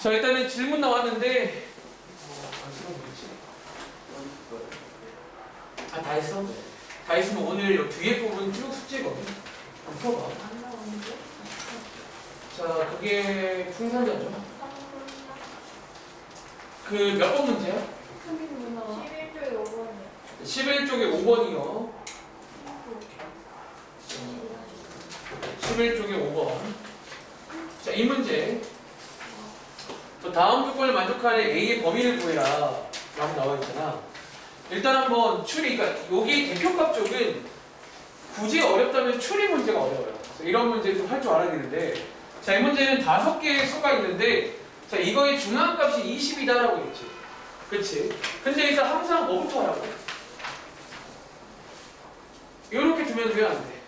자, 일단은 질문 나왔는데, 아, 다 했어? 다 했으면 오늘 요 뒤에 부분 쭉 숙제거든. 한번 펴봐. 안 나오는데? 자, 그게 풍산자죠. 그 몇 번 문제야? 11조에 5번이요. 11쪽에 5번이요. 11쪽에 5번. 자, 이 문제. 또 다음 조건을 만족하는 A의 범위를 구해라. 라고 나와 있잖아. 일단 한번 추리, 그러니까 여기 대표값 쪽은 굳이 어렵다면 추리 문제가 어려워요. 그래서 이런 문제를 좀 할 줄 알아야 되는데, 자, 이 문제는 5개의 수가 있는데, 자, 이거의 중앙값이 20이다라고 했지. 그치? 근데 여기서 항상 뭐부터 하라고? 이렇게 두면 왜 안 돼?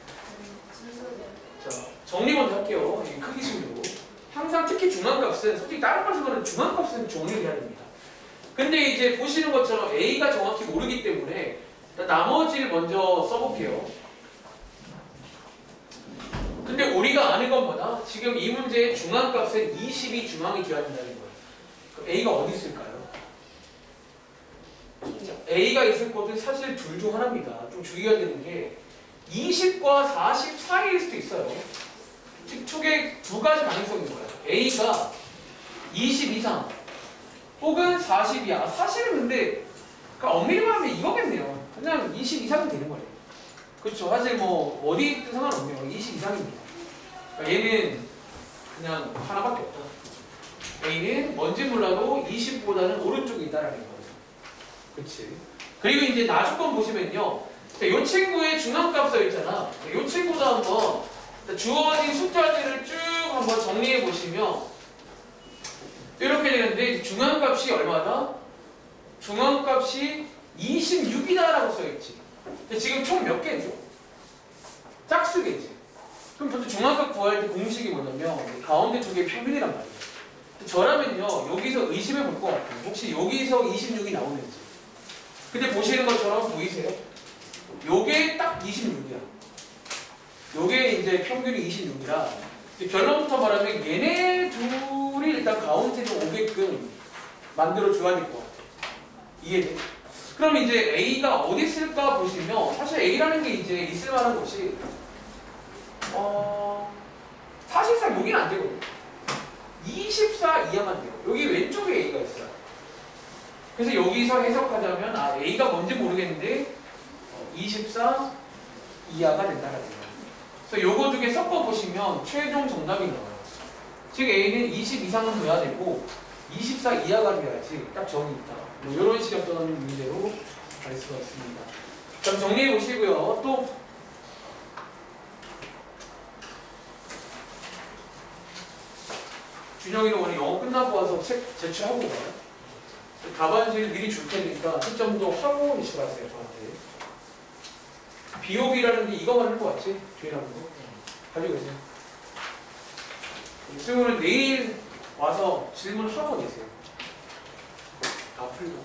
자, 정리 먼저 할게요. 이 크기 순으로. 항상 특히 중앙값은, 솔직히 다른 것보다는 중앙값은 정리를 해야 됩니다. 근데 이제 보시는 것처럼 A가 정확히 모르기 때문에 일단 나머지를 먼저 써볼게요. 근데 우리가 아는 건 뭐다? 지금 이 문제의 중앙값은 20이 중앙이 되어야 된다는 거예요. 그럼 A가 어디 있을까요? 자, A가 있을 곳은 사실 둘 중 하나입니다. 좀 주의해야 되는 게 20과 40 사이일 수도 있어요. 즉, 초계 두 가지 가능성이 있는 거예요. A가 20 이상 혹은 40이야. 사실은 근데 그러니까 엄밀히 말하면 이거겠네요. 그냥 20 이상은 되는 거예요. 그렇죠. 사실 뭐 어디 있든 상관없네요. 20 이상입니다. 그러니까 얘는 그냥 하나밖에 없다. A는 뭔지 몰라도 20보다는 오른쪽에 있다라는 거예요. 그렇지. 그리고 이제 나주권 보시면요. 이 친구의 중앙값 써 있잖아. 이 친구도 한번 주어진 숫자들을 쭉 한번 정리해 보시면 이렇게 되는데 중앙값이 얼마다? 중앙값이 26이다라고 써있지. 근데 지금 총 몇 개죠? 짝수겠지. 그럼 먼저 중앙값 구할 때 공식이 뭐냐면 가운데 두 개의 평균이란 말이에요. 저라면요 여기서 의심해 볼 것 같아요. 혹시 여기서 26이 나오는지. 근데 보시는 것처럼 보이세요? 요게 딱 26이야. 요게 이제 평균이 26이라 결론부터 말하면 얘네 둘이 일단 가운데를 오게끔 만들어 줘야 될 것 같아. 이해돼? 그럼 이제 A가 어디 있을까 보시면 사실 A라는 게 이제 있을 만한 곳이 사실상 여기는 안 되거든. 24 이하만 돼요. 여기 왼쪽에 A가 있어요. 그래서 여기서 해석하자면 A가 뭔지 모르겠는데 24 이하가 된다라는 거예요. 그래서 요거 두 개 섞어보시면 최종 정답이 나와요. 즉 A는 20 이상은 돼야 되고 24 이하가 돼야지 딱 정이 있다. 뭐 이런 식의 어떤 문제로 갈 수가 있습니다. 그럼 정리해 보시고요. 또 준영이는 오늘 영어 끝나고 와서 책 제출하고 가요. 답안지를 미리 줄 테니까 채점도 하고 제출하세요. 저한테. 비오비라는 게 이거 말할 것 같지? 뒤에라는 거. 가지고 계세요. 승우는 내일 와서 질문하고 계세요. 다 풀고.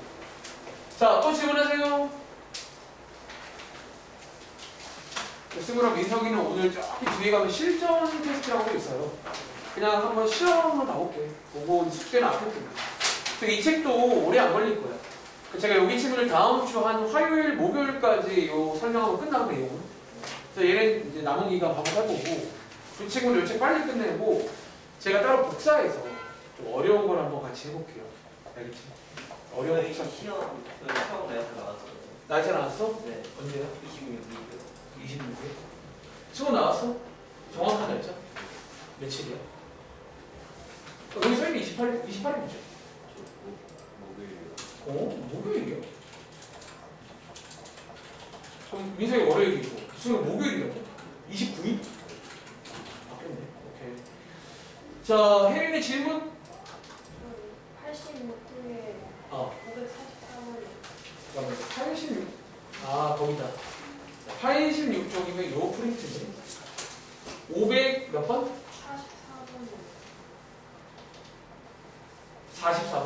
자, 또 질문하세요. 승우랑 민석이는 오늘 저기 뒤에 가면 실전 테스트라고 있어요. 그냥 한번 시험으로 나올게. 보고 숙제는 앞에 둡니다. 이 책도 오래 안 걸릴 거야. 제가 여기 친구를 다음 주 한 화요일, 목요일까지 요 설명하고 끝나고 내용은. 그래서 얘는 이제 남은 기간 반복 해보고, 두 친구는 요 책 빨리 끝내고, 제가 따로 복사해서 좀 어려운 걸 한번 같이 해볼게요. 알겠지? 어려운 복사. 시험 처음 나이트 나왔어요. 나이트 나왔어? 네. 언제야? 26일. 26일? 수고 나왔어? 정확한 날짜? 며칠이야? 여기 써있는 28일이죠? 목요일이요? 그럼 민석이 월요일이고 수능 목요일이라고? 29일? 바뀌었네. 오케이. 자, 혜린의 질문? 86쪽에 544번이요. 86. 거기다. 86쪽이면 요 프린트네. 500 몇 번? 44번이요. 44번.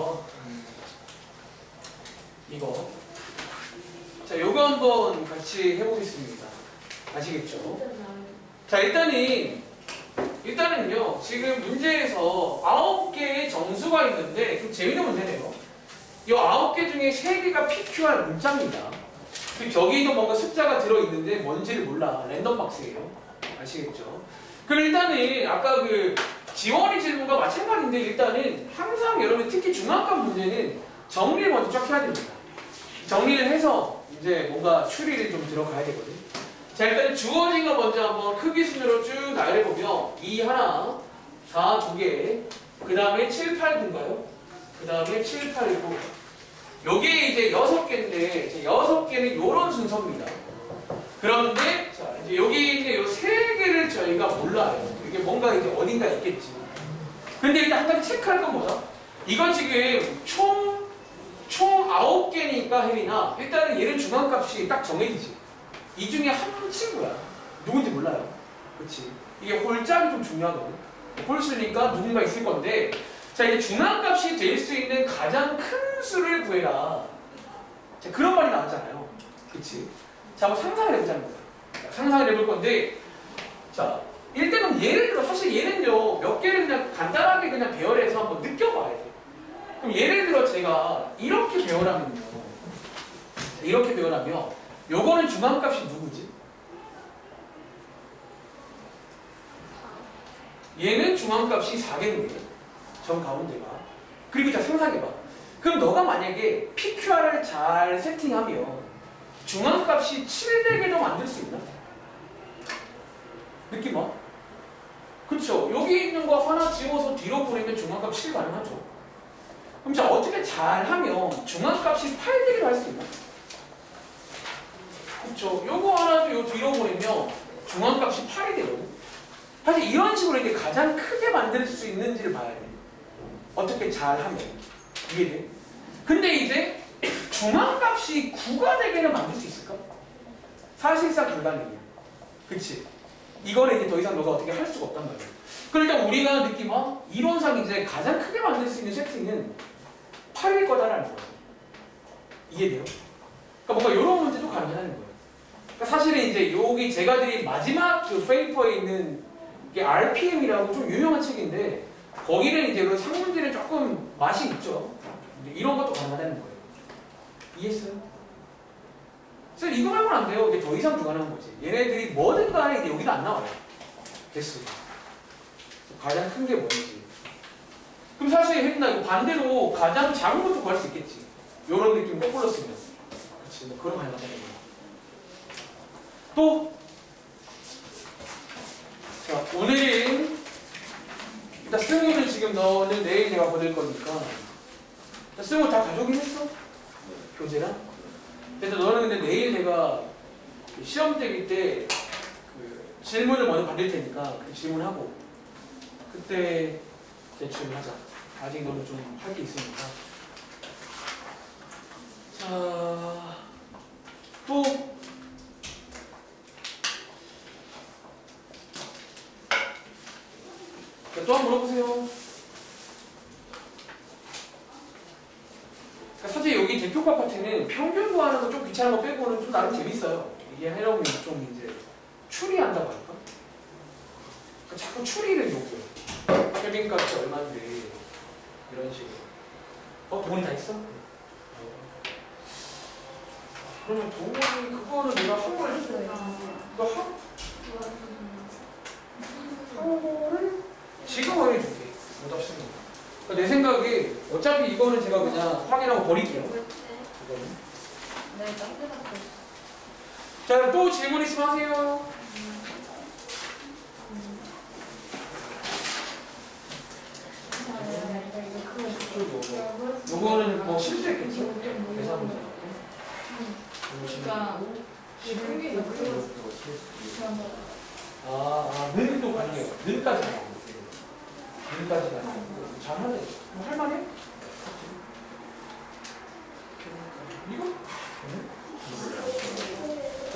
이거. 자, 요거 한번 같이 해보겠습니다. 아시겠죠? 자, 일단은요, 지금 문제에서 9개의 정수 수가 있는데 좀 재밌는 문제네요. 이 9개 중에 3개가 PQR 문자입니다. 저기도 뭔가 숫자가 들어있는데 뭔지를 몰라. 랜덤 박스예요. 아시겠죠? 그럼 일단은 아까 그 지원이 질문과 마찬가지인데 일단은 항상 여러분 특히 중학급 문제는 정리를 먼저 쫙 해야 됩니다. 정리를 해서 이제 뭔가 추리를 좀 들어가야 되거든. 자, 일단 주어진 거 먼저 한번 크기 순으로 쭉 나열해보면 2 하나, 4 2개, 그 다음에 7, 8 9인가요? 그 다음에 7, 8 9. 요게 이제 6개인데 6개는 요런 순서입니다. 그런데 자, 이제 여기 있는 요 3개를 저희가 몰라요. 이게 뭔가 이제 어딘가 있겠지. 근데 일단 한 가지 체크할 건 뭐다? 이건 지금 총 9개니까 혜린아 일단은 얘는 중앙값이 딱 정해지지. 이 중에 한 친구야. 누군지 몰라요. 그렇지? 이게 홀짝이 좀 중요하거든. 홀수니까 누군가 있을 건데 자 이제 중앙값이 될 수 있는 가장 큰 수를 구해라. 자, 그런 말이 나왔잖아요. 그렇지? 자 한번 상상을 해보자는 거야. 상상을 해볼 건데 자 일단은 예를 들어 사실 얘는요 몇 개를 그냥 간단하게 그냥 배열해서 한번 느껴봐야 돼. 그럼 예를 들어 제가 이렇게 배열하면요. 이렇게 배열하면 요거는 중앙값이 누구지? 얘는 중앙값이 4개인데 정 가운데가. 그리고 자 상상해봐. 그럼 너가 만약에 PQR을 잘 세팅하면 중앙값이 700개도 만들 수 있나? 느낌 와? 그쵸? 여기 있는 거 하나 지워서 뒤로 보내면 중앙값 7 가능하죠. 그럼 자 어떻게 잘하면 중앙값이 800개를 할 수 있나? 그쵸? 요거 하나도 요 뒤로 보내면 중앙값이 8이 되거든. 사실 이런 식으로 이렇게 가장 크게 만들 수 있는지를 봐야 돼. 어떻게 잘하면. 이해돼? 근데 이제 중앙값이 9가 되게는 만들 수 있을까? 사실상 불가능이야. 그치? 이거는 이제 더 이상 너가 어떻게 할 수가 없단 말이야. 그러니까 우리가 느끼면 이론상 이제 가장 크게 만들 수 있는 세팅은 8일 거다라는 거야. 이해돼요? 그러니까 뭔가 이런 문제도 가능하다는 거예요. 그러니까 사실은 이제 여기 제가 드린 마지막 그 페이퍼에 있는 이게 RPM이라고 좀 유명한 책인데 거기는 이제 그 상문들은 조금 맛이 있죠. 근데 이런 것도 가능하다는 거예요. 이해했어요? 그래서 이거 말고는 안 돼요. 이게 더 이상 불가능한 거지. 얘네들이 뭐든 간에 이제 여기도 안 나와요. 됐어. 가장 큰 게 뭔지. 그럼 사실 혜린아 이거 반대로 가장 작은 것도 구할 수 있겠지. 요런 느낌 거꾸로 쓰면. 그치. 뭐 그런 거 가능하다는 거야. 또 자, 오늘은 일단 승우는 지금 너는 내일 내가 보낼 거니까 승우 다 가져오긴 했어? 교재랑? 그래서 너는 근데 내일 내가 시험 대기 때 그 질문을 먼저 받을 테니까 그 질문하고 그때 제출을 하자. 아직 너는 좀 할 게 있으니까. 자, 또 또 한 번 물어보세요. 그러니까 사실 여기 대표과 파트는 평균 구하는 거 좀 귀찮은 거 빼고는 좀 나름 재밌어요. 이게 하려면 좀 이제 추리한다고 할까? 그러니까 자꾸 추리를 요구해. 평균값이 얼마인데 이런 식으로. 돈이 다 있어? 그러면 돈이 그거는 내가 한번 해줄게. 너 한거를 지금 확인해줄게. 오답 쓰는 거. 그러니까 내 생각에 어차피 이거는 제가 그냥 확인하고 버릴게요. 이거는. 네, 딴데 갔다. 자, 그럼 또 질문 있으면 하세요. 요거는 뭐 실수했겠죠? 계산 문제. 그러니까 기분이 는도 가능해요. 는까지 가요. 는까지 가요. 잘하네. 할만해? 이거?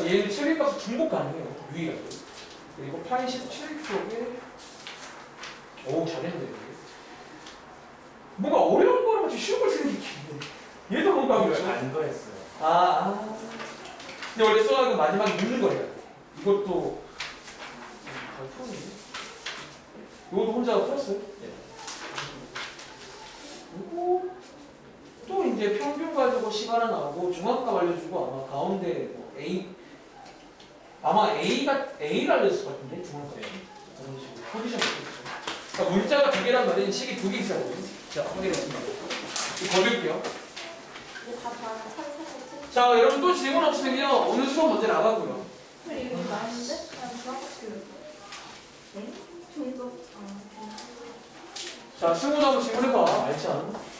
얘는 7일값 중복 가능해요. 유일하게. 그리고 87쪽에 오 잘했는데. 뭔가 어려운 거랑 같이 쉬운 걸 쓰는 게 있는데 얘도 뭔가 이걸 안 더했어요. 근데 원래 써가지고 마지막에 묻는 거예요. 이것도 잘 풀었네. 이것도 혼자 풀었어요? 네. 문제 평균 가지고 식 하나 나오고 중앙값 알려주고 아마 가운데 뭐 A 아마 A가 알려줬을 것 같은데 중앙값 그런 식으로 컨디션 있겠죠. 그러니까 문자가 두 개란 말은 식이 두 개 있어야 돼요. 자 확인해보겠습니다. 이거 거둘게요. 이거 다 살살살살. 자 여러분 또 질문 없으면요 오늘 수업 먼저 나가고요. 근데 이거 많은데? 그냥 중학교 네? 중급. 자 승우도 한번 질문해봐. 알찬.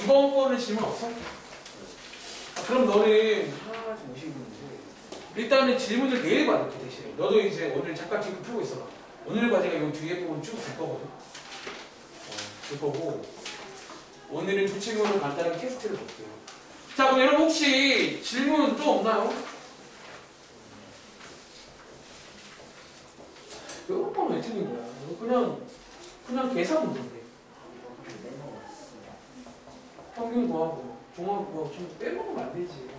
이번 거는 질문 없어? 아, 그럼 너는 하나씩 모시고 있는데 일단은 질문을 내일 받을게 대신에. 너도 이제 오늘 잠깐 지금 풀고 있어봐. 오늘 과제가 이 뒤에 부분 쭉 줄 거거든. 줄 거고 오늘은 두 친구는 간단한 테스트를 볼게요. 자 그럼 여러분 혹시 질문 또 없나요? 이런 건 왜 틀린 거야? 이거 그냥 계산 문제인데. 평균 구하고 종합 구하고 좀 빼먹으면 안 되지.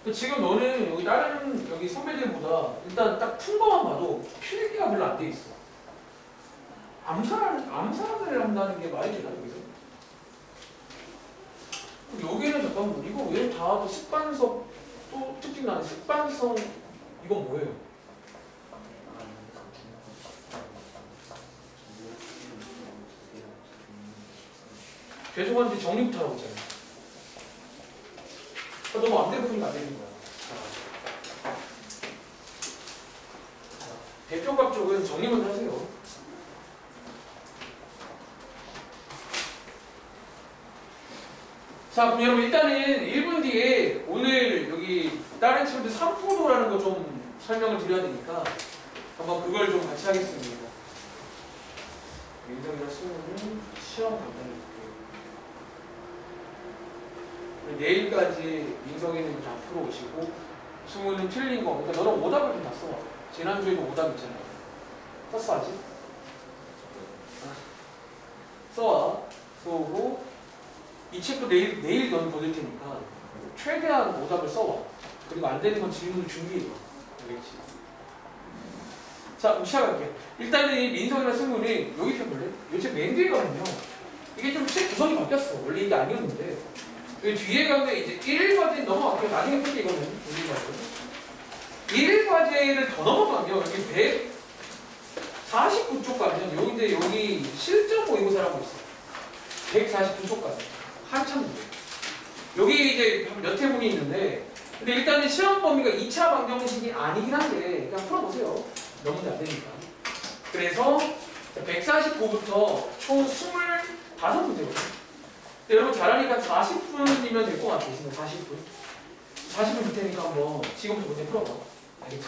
근데 지금 너는 여기 다른 여기 선배들보다 일단 딱 푼 거만 봐도 필기가 별로 안 돼 있어. 암산을 한다는 게 말이 되나 여기서? 여기는 잠깐만 이거 왜 다 습관성 또 특징 나는 습관성 이건 뭐예요? 죄송한데 정리부터 하라고 했잖아요. 너무 맘대로 푸니까 안 되는 거야. 자, 대표값 쪽은 정리 먼저 하세요. 자, 그럼 여러분 일단은 1분 뒤에 오늘 여기 다른 친구들 3포도라는 거 좀 설명을 드려야 되니까 한번 그걸 좀 같이 하겠습니다. 민정이랑 수능은 시험 간단히 볼게요. 내일까지 민성이는 다 풀어오시고 수능은 틀린 거 그러니까 너는 오답을 좀 다 써. 지난주에도 오답 있잖아. 썼어 아직? 써와. 써오고 이 책도 내일 넌 보낼 테니까 최대한 오답을 써와. 그리고 안 되는 건 질문을 준비해봐. 알겠지? 자, 그럼 시작할게. 일단은 이 민성이나 승우는 여기 펴볼래? 요새 맨 뒤에 가면요. 이게 좀 책 구성이 바뀌었어. 원래 이게 아니었는데. 여기 뒤에 가면 이제 1과제 넘어갈게요. 나중에 풀게 이거는. 1과제를 더 넘어가면 여기 149쪽 가면 여기 실전 모의고사라고 있어. 149쪽까지. 한참 문제. 여기 이제 몇 회분이 있는데 근데 일단은 시험 범위가 2차 방정식이 아니긴 한데 그냥 풀어보세요. 너무 안 되니까. 그래서 149부터 총 25문제거든요. 여러분 잘하니까 40분이면 될 것 같아요. 40분. 40분 줄 테니까 한번 지금부터 문제 풀어봐. 알겠지?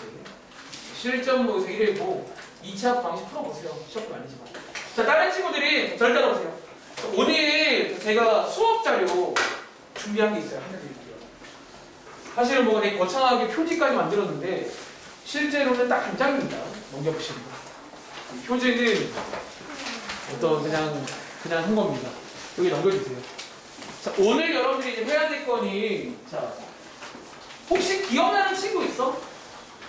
실전 모의고사 1회고 2차 방식 풀어보세요. 시험도 아니지만. 자, 다른 친구들이 절 따라오세요. 오늘 제가 수업 자료 준비한 게 있어요. 하나 드릴게요. 사실은 뭐 되게 거창하게 표지까지 만들었는데 실제로는 딱 한 장입니다. 넘겨보시면. 표지는 어떤 그냥 한 겁니다. 여기 넘겨주세요. 자, 오늘 여러분들이 이제 해야 될 거니 자, 혹시 기억나는 친구 있어?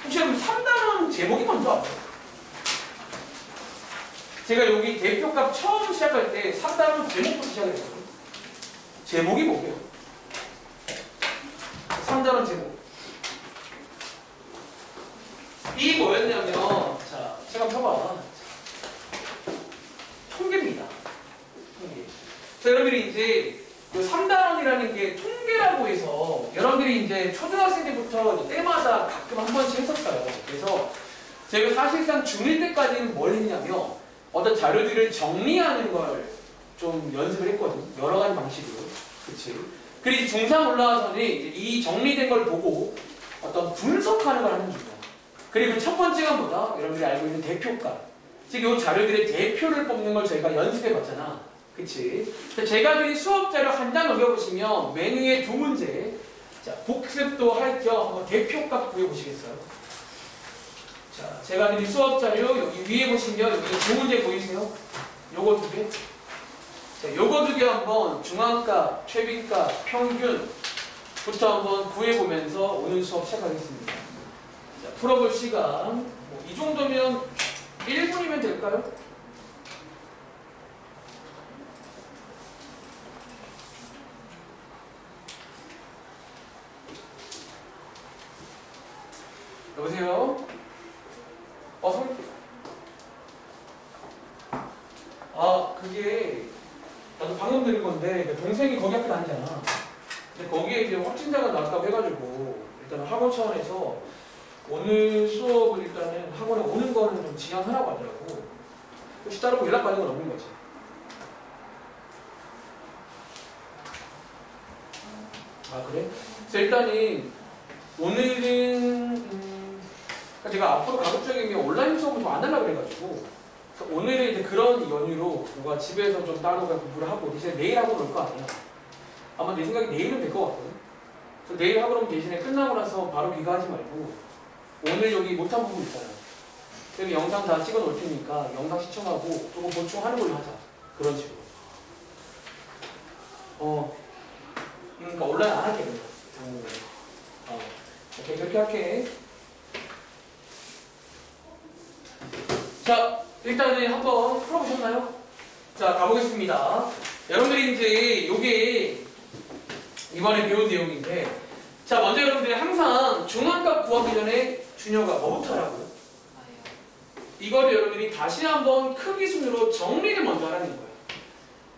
혹시 여러분 3단원 제목이 먼저 왔어요? 제가 여기 대표값 처음 시작할 때 3단원 제목부터 시작했거든요. 제목이 뭐예요? 3단원 제목. 이 뭐였냐면, 자, 제가 펴봐. 통계입니다. 통계. 자, 여러분들이 이제 3단원이라는 게 통계라고 해서 여러분들이 이제 초등학생 때부터 때마다 가끔 한 번씩 했었어요. 그래서 제가 사실상 중1 때까지는 뭘 했냐면 어떤 자료들을 정리하는 걸 좀 연습을 했거든. 여러 가지 방식으로. 그치? 그리고 중3 올라와서는 이제 이 정리된 걸 보고 어떤 분석하는 걸 하는 중이야. 그리고 첫 번째가 뭐다? 여러분들이 알고 있는 대표값. 즉, 이 자료들의 대표를 뽑는 걸 저희가 연습해 봤잖아. 그치? 제가 드린 수업 자료 한 장 넘겨보시면 맨 위에 두 문제. 자, 복습도 할 겸 한번 대표값 구해보시겠어요? 자, 제가 드린 수업 자료 여기 위에 보시면 여기 두 문제 보이세요? 요거 두 개. 자, 요거 두 개 한번 중앙값, 최빈값, 평균부터 한번 구해보면서 오늘 수업 시작하겠습니다. 자, 풀어볼 시간. 이 정도면 1분이면 될까요? 여보세요? 그게 나도 방금 들은 건데 동생이 거기 학교 다니잖아. 근데 거기에 이제 확진자가 나왔다고 해가지고 일단 학원 차원에서 오늘 수업을 일단은 학원에 오는 거는 좀 지양하라고 하더라고. 혹시 따로 연락받은 건 없는 거지? 그래? 그래서 일단은 오늘은 그러니까 제가 앞으로 가급적이면 온라인 수업을 좀 안 하려고 그래가지고 그래서 오늘은 이제 그런 연유로 누가 집에서 좀 따로 공부를 하고 대신에 내일 하고 그럴 거 아니야. 아마 내 생각에 내일은 될 것 같거든. 그래서 내일 하고 그러면 대신에 끝나고 나서 바로 귀가하지 말고 오늘 여기 못한 부분 있잖아. 여기 영상 다 찍어 놓을 테니까 영상 시청하고 조금 보충하는 걸로 하자. 그런 식으로. 그러니까 온라인 안 할게. 오케이, 그렇게 할게. 자, 일단은 한번 풀어보셨나요? 자, 가보겠습니다. 여러분들이 이제 요게 이번에 배운 내용인데, 자, 먼저 여러분들이 항상 중앙값 구하기 전에 준혁아 뭐부터 하라고요? 이거를 여러분들이 다시 한번 크기 순으로 정리를 먼저 하라는 거예요.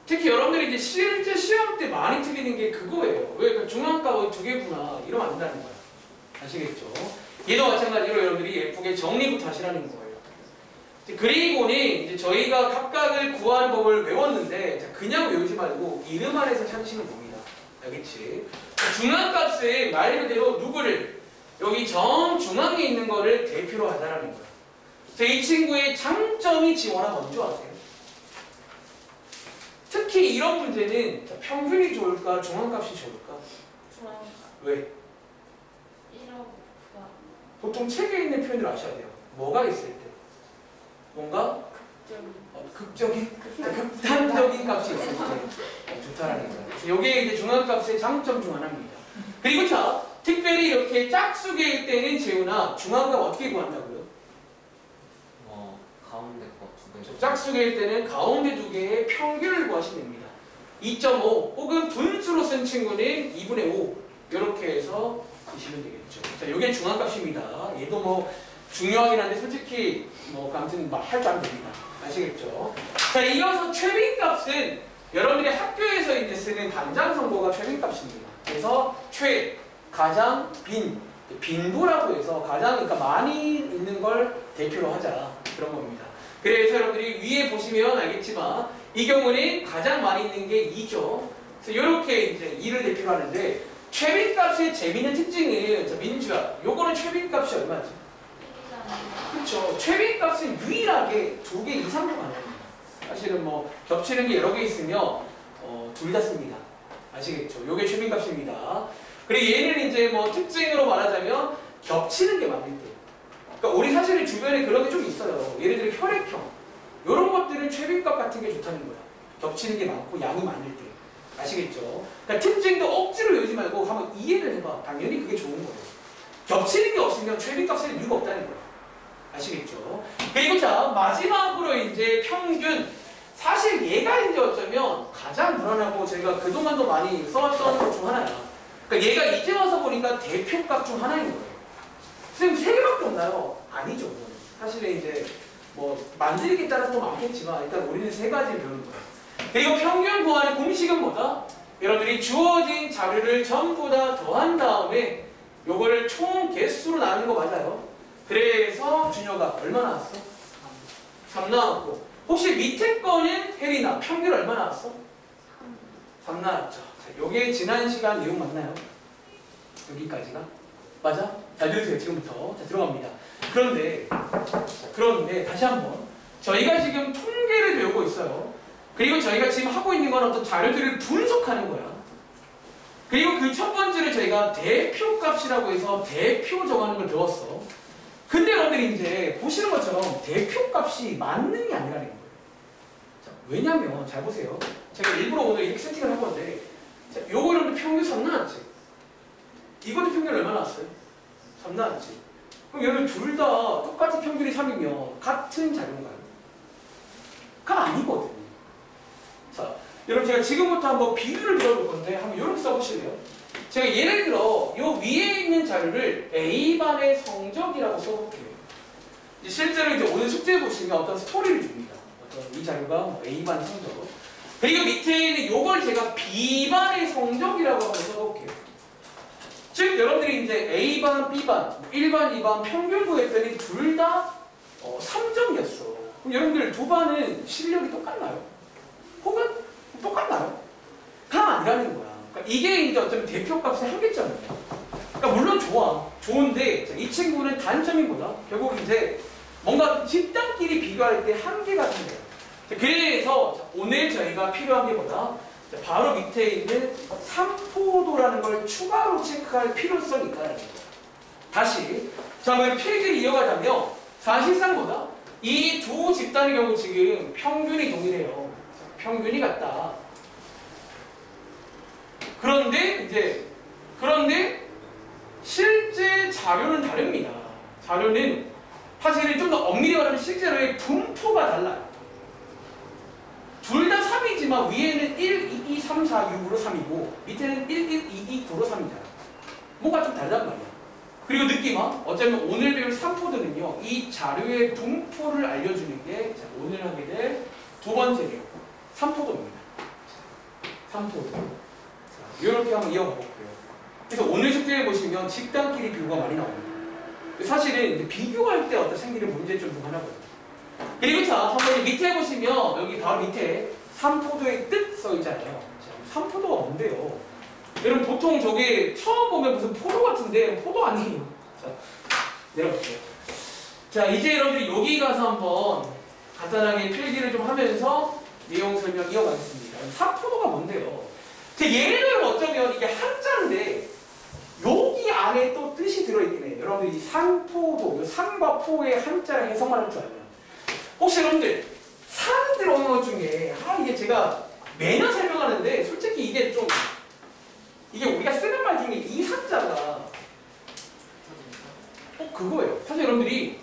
특히 여러분들이 이제 실제 시험 때 많이 틀리는 게 그거예요. 왜 중앙값은 두 개구나 이러면 안 된다는 거야. 아시겠죠? 얘도 마찬가지로 여러분들이 예쁘게 정리부터 하시라는 거예요. 그리고는 이제 저희가 각각을 구하는 법을 외웠는데 그냥 외우지 말고 이름 안에서 찾으시면 됩니다. 알겠지? 중앙값은 말 그대로 누구를 여기 정중앙에 있는 거를 대표로 하자라는 거예요. 그래서 이 친구의 장점이 지원아 뭔지 아세요? 특히 이런 문제는 평균이 좋을까 중앙값이 좋을까? 중앙값. 왜? 1하고 보통 책에 있는 표현을 아셔야 돼요. 뭐가 있을 때? 뭔가 극단적인 값이 있을 때 좋다라는 거예요. 그래서 이게 이제 중앙값의 장점 중 하나입니다. 그리고 자, 특별히 이렇게 짝수계일 때는 재훈아 중앙값 어떻게 구한다고요? 가운데 거 두 개. 짝수계일 때는 가운데 두 개의 평균을 구하시면 됩니다. 2.5 혹은 분수로 쓴 친구는 2분의 5 이렇게 해서 쓰시면 되겠죠. 자, 이게 중앙값입니다. 얘도 뭐 중요하긴 한데 솔직히 뭐 아무튼 할 줄 안 됩니다. 아시겠죠? 자, 이어서 최빈값은 여러분들이 학교에서 이제 쓰는 반장선거가 최빈값입니다. 그래서 최, 가장, 빈도라고 해서 가장 그러니까 많이 있는 걸 대표로 하자 그런 겁니다. 그래서 여러분들이 위에 보시면 알겠지만 이 경우는 가장 많이 있는 게 2죠. 그래서 이렇게 이제 2를 대표로 하는데 최빈값의 재미있는 특징은 자, 민주야, 요거는 최빈값이 얼마지? 그렇죠. 최빈값은 유일하게 2개 이상도 가능합니다. 사실은 뭐 겹치는 게 여러 개 있으면 둘 다 씁니다. 아시겠죠? 요게 최빈값입니다. 그리고 얘는 이제 뭐 특징으로 말하자면 겹치는 게 많을 때. 그러니까 우리 사실은 주변에 그런 게 좀 있어요. 예를 들어 혈액형. 이런 것들은 최빈값 같은 게 좋다는 거야. 겹치는 게 많고 양이 많을 때. 아시겠죠? 그러니까 특징도 억지로 외우지 말고 한번 이해를 해봐. 당연히 그게 좋은 거예요. 겹치는 게 없으면 최빈값 쓸 이유가 없다는 거예요. 아시겠죠? 그리고 자, 마지막으로 이제 평균. 사실 얘가 이제 어쩌면 가장 불안하고 제가 그동안도 많이 써왔던 것 중 하나야. 그러니까 얘가 이제 와서 보니까 대표값 중 하나인 거예요. 선생님 3개밖에 없나요? 아니죠. 사실은 이제 뭐 만들기에 따라서 또 많겠지만 일단 우리는 3가지를 배우는 거예요. 그리고 평균 구하는 공식은 뭐다? 여러분들이 주어진 자료를 전부 다 더한 다음에 요거를 총 개수로 나누는 거 맞아요? 그래서 준혁아 얼마 나왔어? 3 나왔고 혹시 밑에 거는 혜린아 평균 얼마 나왔어? 3 나왔죠. 자, 요게 지난 시간 내용 맞나요? 여기까지가? 맞아? 잘 들으세요 지금부터. 자, 들어갑니다. 그런데 다시 한번 저희가 지금 통계를 배우고 있어요. 그리고 저희가 지금 하고 있는 건 어떤 자료들을 분석하는 거야. 그리고 그 첫 번째를 저희가 대표값이라고 해서 대표 정하는 걸 배웠어. 근데 여러분들이 이제 보시는 것처럼 대표값이 맞는 게 아니라는 거예요. 자, 왜냐면 잘 보세요. 제가 일부러 오늘 이렇게 세팅을 한 건데 자, 요거 여러분들 평균 3 나왔지? 이것도 평균 얼마 나왔어요? 3 나왔지? 그럼 여러분 둘 다 똑같이 평균이 3이면 같은 자료인가요? 그건 아니거든요. 자, 여러분 제가 지금부터 한번 비율을 들어볼 건데 한번 이렇게 써보실래요? 제가 예를 들어 요 위에 있는 자료를 A반의 성적이라고 써볼게요. 이제 실제로 이제 오늘 숙제 보시면 어떤 스토리를 줍니다. 어떤 이 자료가 뭐 A반 성적. 그리고 밑에 있는 요걸 제가 B반의 성적이라고 한번 써볼게요. 즉 여러분들이 이제 A반, B반, 1반, 2반 평균 구했더니 둘 다 3점이었어. 그럼 여러분들 두 반은 실력이 똑같나요? 혹은 똑같나요? 다 아니라는 거야. 그러니까 이게 이제 어쩌면 대표값의 한계점이에요. 그러니까 물론 좋은데 이 친구는 단점이 뭐다? 결국 이제 뭔가 집단끼리 비교할 때 한계가 생겨요. 그래서 오늘 저희가 필요한 게 뭐다? 바로 밑에 있는 삼포도라는 걸 추가로 체크할 필요성이 있다는 거예요. 다시 자, 그럼 필기를 이어가자면 사실상 뭐다? 이 두 집단의 경우 지금 평균이 동일해요. 평균이 같다. 그런데 실제 자료는 다릅니다. 자료는 사실은 좀 더 엄밀히 말하면 실제로의 분포가 달라요. 둘 다 3이지만 위에는 1, 2, 2, 3, 4, 6으로 3이고 밑에는 1, 1, 2, 2, 9로 3이잖아. 뭔가 좀 다르단 말이야. 그리고 느낌아, 어쩌면 오늘 배울 3포도는요, 이 자료의 분포를 알려주는 게 오늘 하게 될 두 번째예요. 3포도입니다. 3포도. 이렇게 한번 이어가 볼게요. 그래서 오늘 숙제에 보시면 집단끼리 비교가 많이 나옵니다. 사실은 이제 비교할 때 어떤 생기는 문제점 중 하나거든요. 그리고 자, 한번 밑에 보시면 여기 바로 밑에 3포도의 뜻 써 있잖아요. 3포도가 뭔데요? 여러분 보통 저게 처음 보면 무슨 포도 같은데 포도 아니에요. 자, 내려볼게요. 자, 이제 여러분들이 여기 가서 한번 간단하게 필기를 좀 하면서 내용 설명 이어가겠습니다. 3포도가 뭔데요? 예를 들면 어쩌면 이게 한자인데 여기 안에 또 뜻이 들어있긴 해요. 여러분들이 산포도, 산과 포의 한자를 해석만 할 줄 알면 혹시 여러분들 산 들어오는 것 중에 이게 제가 매년 설명하는데 솔직히 이게 우리가 쓰는 말 중에 이 산자가 그거예요. 사실 여러분들이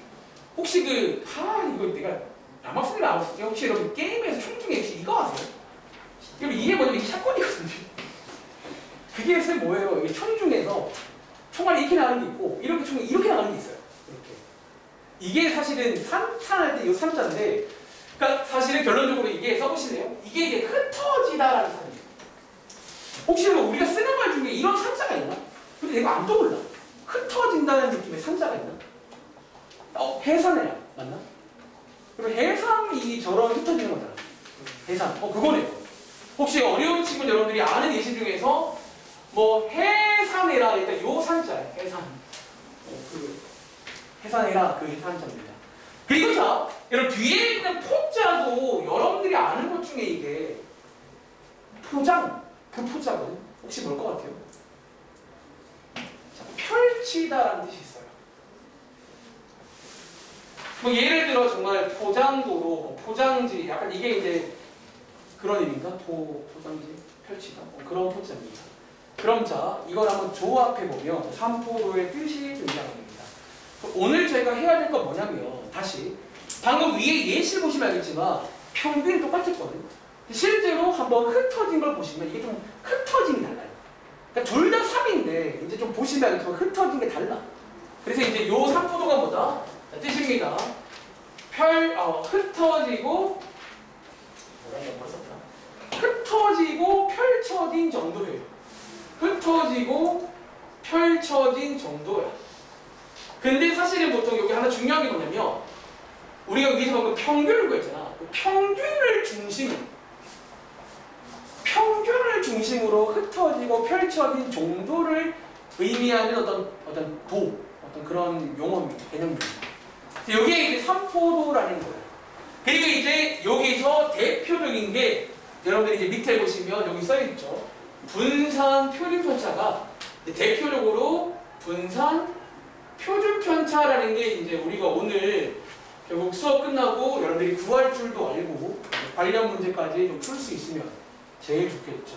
혹시 이거 내가 남학생이라 알았어요. 혹시 여러분 게임에서 총 중에 혹시 이거 아세요? 여러분 이게 뭐냐면 이게 샷건이거든요. 그게 뭐예요? 이게 총 중에서 총알이 이렇게 나가는 게 있고 이렇게 총이 이렇게 나가는 게 있어요. 이렇게. 이게 사실은 산탄할 때 이 산자인데, 그러니까 사실은 결론적으로 이게 써보실래요? 이게 흩어지다라는 산이에요. 혹시 우리가 쓰는 말 중에 이런 산자가 있나? 근데 내가 안 떠올라. 흩어진다는 느낌의 산자가 있나? 해산해야 맞나? 그럼 해삼이 저런 흩어지는 거잖아. 해삼. 그거네요. 혹시 어려운 친구 여러분들이 아는 예시 중에서 뭐 해산해라 일단 요 산자 해산. 해산해라 그 해산자입니다. 그리고 자, 여러분 뒤에 있는 포자도 여러분들이 아는 것 중에 이게 포장, 그 포자거든. 혹시 뭘 것 같아요? 자, 펼치다라는 뜻이 있어요. 뭐 예를 들어 정말 포장도로, 포장지, 약간 이게 이제 그런 의미인가? 포장지, 펼치다. 그런 포자입니다. 그럼 자, 이걸 한번 조합해보면 삼포도의 뜻이 등장합니다. 오늘 저희가 해야 될 건 뭐냐면 다시 방금 위에 예시를 보시면 알겠지만 평균이 똑같았거든요. 실제로 한번 흩어진 걸 보시면 이게 좀 흩어짐이 달라요. 그러니까 둘 다 3인데 이제 좀 보시면 알겠지만 흩어진 게 달라. 그래서 이제 요 삼포도가 뭐다? 자, 뜻입니다. 흩어지고 흩어지고 펼쳐진 정도예요. 흩어지고 펼쳐진 정도야. 근데 사실은 보통 여기 하나 중요한 게 뭐냐면 우리가 여기서 방금 평균을 구했잖아. 그 평균을 중심으로 흩어지고 펼쳐진 정도를 의미하는 어떤 그런 용어입니다. 개념입니다. 여기에 이제 삼포도라는 거예요. 그리고 이제 여기서 대표적인 게 여러분들이 이제 밑에 보시면 여기 써있죠. 분산 표준편차가 대표적으로 분산 표준편차라는 게 이제 우리가 오늘 결국 수업 끝나고 여러분들이 구할 줄도 알고 관련 문제까지 좀 풀 수 있으면 제일 좋겠죠.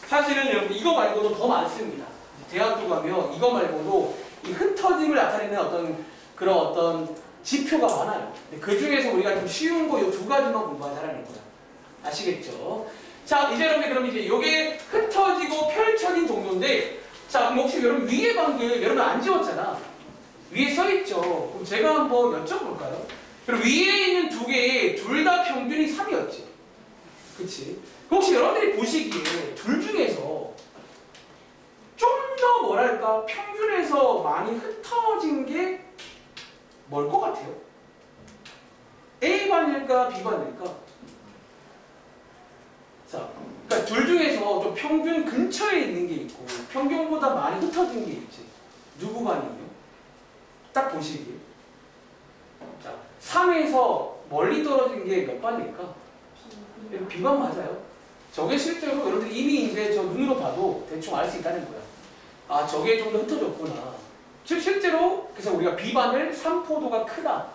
사실은 여러분 이거 말고도 더 많습니다. 대학교 가면 이거 말고도 이 흩어짐을 나타내는 어떤 지표가 많아요. 그 중에서 우리가 좀 쉬운 거 이 두 가지만 공부하자라는 거야. 아시겠죠? 자, 이제 여러분들 그럼 이제 이게 흩어지고 펼쳐진 정도인데 자, 그럼 혹시 여러분 위에 관계 여러분 안 지웠잖아. 위에 써있죠. 그럼 제가 한번 여쭤볼까요? 그럼 위에 있는 두 개에 둘 다 평균이 3이었지. 그치? 혹시 여러분들이 보시기에 둘 중에서 좀 더 뭐랄까 평균에서 많이 흩어진 게 뭘 것 같아요? A반일까 B반일까? 자, 그러니까 둘 중에서 좀 평균 근처에 있는 게 있고 평균보다 많이 흩어진 게 있지. 누구 반이에요? 딱 보시기에. 자, 3에서 멀리 떨어진 게 몇 반일까? B반 맞아요. 저게 실제로 여러분들 이미 이제 저 눈으로 봐도 대충 알 수 있다는 거야. 아, 저게 좀 더 흩어졌구나. 즉 실제로 그래서 우리가 B반을 3포도가 크다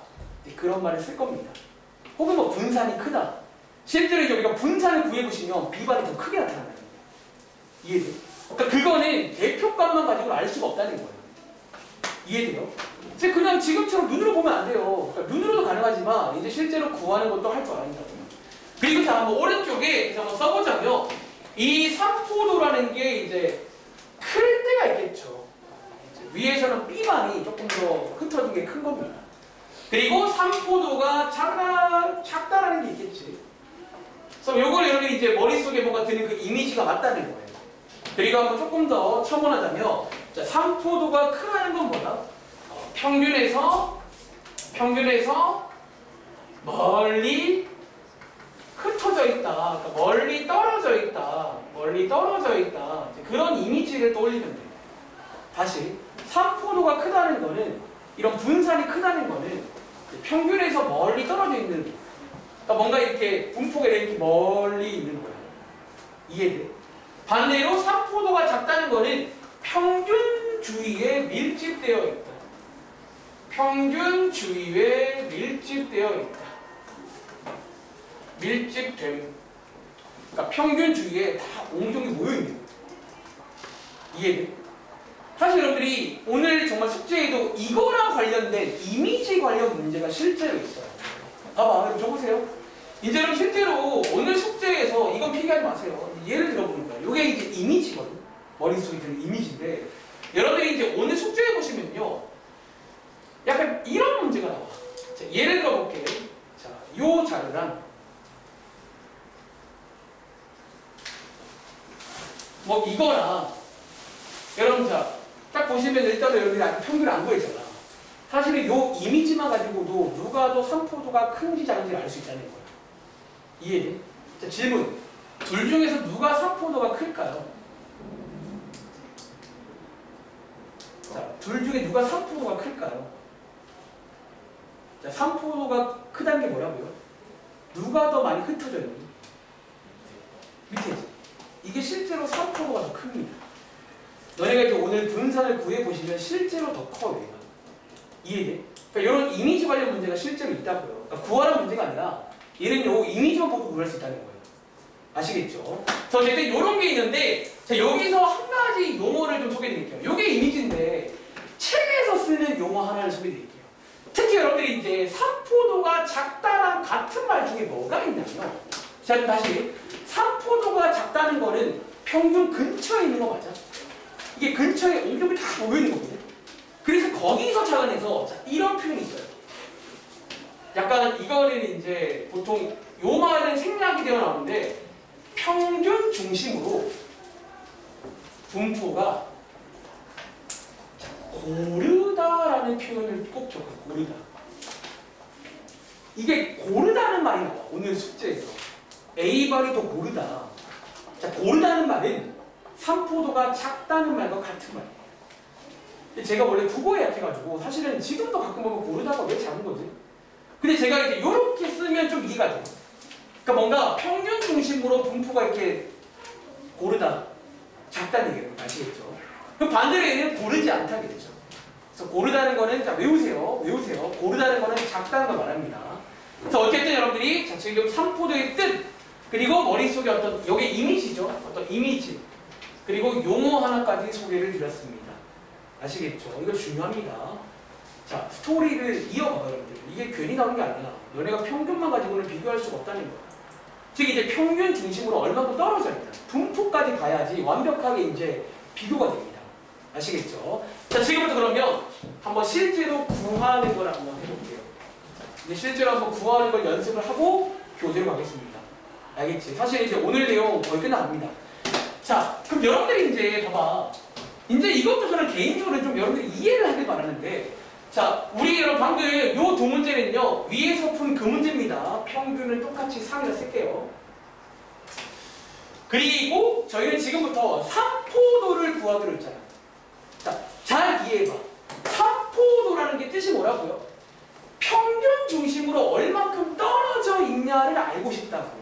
그런 말을 쓸 겁니다. 혹은 뭐 분산이 크다. 실제로 이제 우리가 분산을 구해보시면 B반이 더 크게 나타나는 거예요. 이해돼요? 그러니까 그거는 대표값만 가지고 알 수가 없다는 거예요. 이해돼요? 즉 그냥 지금처럼 눈으로 보면 안 돼요. 그러니까 눈으로도 가능하지만 이제 실제로 구하는 것도 할 줄 알아야 된다고요. 그리고 자, 한번 오른쪽에 한번 써보자면 이 3포도라는 게 이제 클 때가 있겠죠. 위에서는 B반이 조금 더 흩어진 게 큰 겁니다. 그리고 3포도가 작다라는 게 있겠지. 그래서 요걸 여러분이 이제 머릿속에 뭔가 드는 그 이미지가 맞다는 거예요. 그리고 한번 조금 더 첨언하자면 자, 3포도가 크다는 건 뭐다? 평균에서 멀리 흩어져 있다. 그러니까 멀리 떨어져 있다. 그런 이미지를 떠올리면 돼요. 다시 3포도가 크다는 거는 이런 분산이 크다는 거는 평균에서 멀리 떨어져 있는 그러니까 뭔가 이렇게 분포가 이렇게 멀리 있는 거예요. 이해돼? 반대로 3포도가 작다는 거는 평균 주위에 밀집되어 있다. 평균 주위에 밀집되어 있다. 밀집됨. 그러니까 평균 주위에 다 옹종이 모여있는 거예요. 이해돼? 사실 여러분들이 오늘 정말 숙제에도 이거랑 관련된 이미지 관련 문제가 실제로 있어요. 봐봐, 여러분 줘보세요. 이제 여러분 실제로 오늘 숙제에서 이건 필기하지 마세요. 예를 들어보는 거예요. 이게 이제 이미지거든. 머릿속에 드는 이미지인데 여러분들이 이제 오늘 숙제에 보시면요. 약간 이런 문제가 나와. 자, 예를 들어볼게요. 자, 요 자료랑 뭐 이거랑 여러분 자, 딱 보시면 일단은 여러분이 아직 평균을 안 구했잖아. 사실은 요 이미지만 가지고도 누가 더 3포도가 큰지 작은지 알 수 있다는 거야. 이해돼? 자, 질문. 둘 중에서 누가 3포도가 클까요? 자, 둘 중에 누가 3포도가 클까요? 자, 3포도가 크다는 게 뭐라고요? 누가 더 많이 흩어져 있니? 밑에지. 이게 실제로 3포도가 더 큽니다. 너네가 이제 오늘 분산을 구해보시면 실제로 더 커요. 이해돼? 그러니까 이런 이미지 관련 문제가 실제로 있다고요. 그러니까 구하라는 문제가 아니라 얘는 요 이미지만 보고 구할 수 있다는 거예요. 아시겠죠? 그래서 어쨌든 이런 게 있는데 자, 여기서 한 가지 용어를 좀 소개해드릴게요. 이게 이미지인데 책에서 쓰는 용어 하나를 소개해드릴게요. 특히 여러분들이 이제 3포도가 작다랑 같은 말 중에 뭐가 있냐면 자, 그럼 다시 3포도가 작다는 거는 평균 근처에 있는 거 맞아? 이게 근처에 옹종이 다 모여있는 거거든요. 그래서 거기서 착안해서 자, 이런 표현이 있어요. 약간 이거는 이제 보통 요 말은 생략이 되어 나오는데 평균 중심으로 분포가 고르다라는 표현을 꼭 적어요. 고르다. 이게 고르다는 말이 나와. 오늘 숙제에서. A발이 더 고르다. 자, 고르다는 말은 3포도가 작다는 말과 같은 말이에요. 제가 원래 국어에 약해가지고 사실은 지금도 가끔 보면 고르다가 왜 작은 거지? 근데 제가 이제 이렇게 쓰면 좀 이해가 돼요. 그러니까 뭔가 평균 중심으로 분포가 이렇게 고르다, 작다는 얘기예요. 아시겠죠? 그럼 반대로 얘는 고르지 않다게 되죠. 그래서 고르다는 거는 자 외우세요. 고르다는 거는 작다는 걸 말합니다. 그래서 어쨌든 여러분들이 자, 지금 3포도의 뜻 그리고 머릿속에 어떤 여기 이미지죠. 어떤 이미지 그리고 용어 하나까지 소개를 드렸습니다. 아시겠죠? 이거 중요합니다. 자, 스토리를 이어가봐 여러분들. 이게 괜히 나오는 게 아니야. 너네가 평균만 가지고는 비교할 수가 없다는 거야. 즉 이제 평균 중심으로 얼마큼 떨어져 있다. 분포까지 가야지 완벽하게 이제 비교가 됩니다. 아시겠죠? 자, 지금부터 그러면 한번 실제로 구하는 걸 한번 해볼게요. 이제 실제로 한번 구하는 걸 연습을 하고 교재로 가겠습니다. 알겠지? 사실 이제 오늘 내용 거의 끝나갑니다. 자, 그럼 여러분들이 이제 봐봐. 이제 이것도 저는 개인적으로 좀 여러분들이 이해를 하길 바라는데, 자, 우리 여러분 방금 요 두 문제는요, 위에서 푼 그 문제입니다. 평균은 똑같이 3이라 쓸게요. 그리고 저희는 지금부터 삼포도를 구하기로 했잖아요. 자, 잘 이해해봐. 삼포도라는 게 뜻이 뭐라고요? 평균 중심으로 얼만큼 떨어져 있냐를 알고 싶다고요.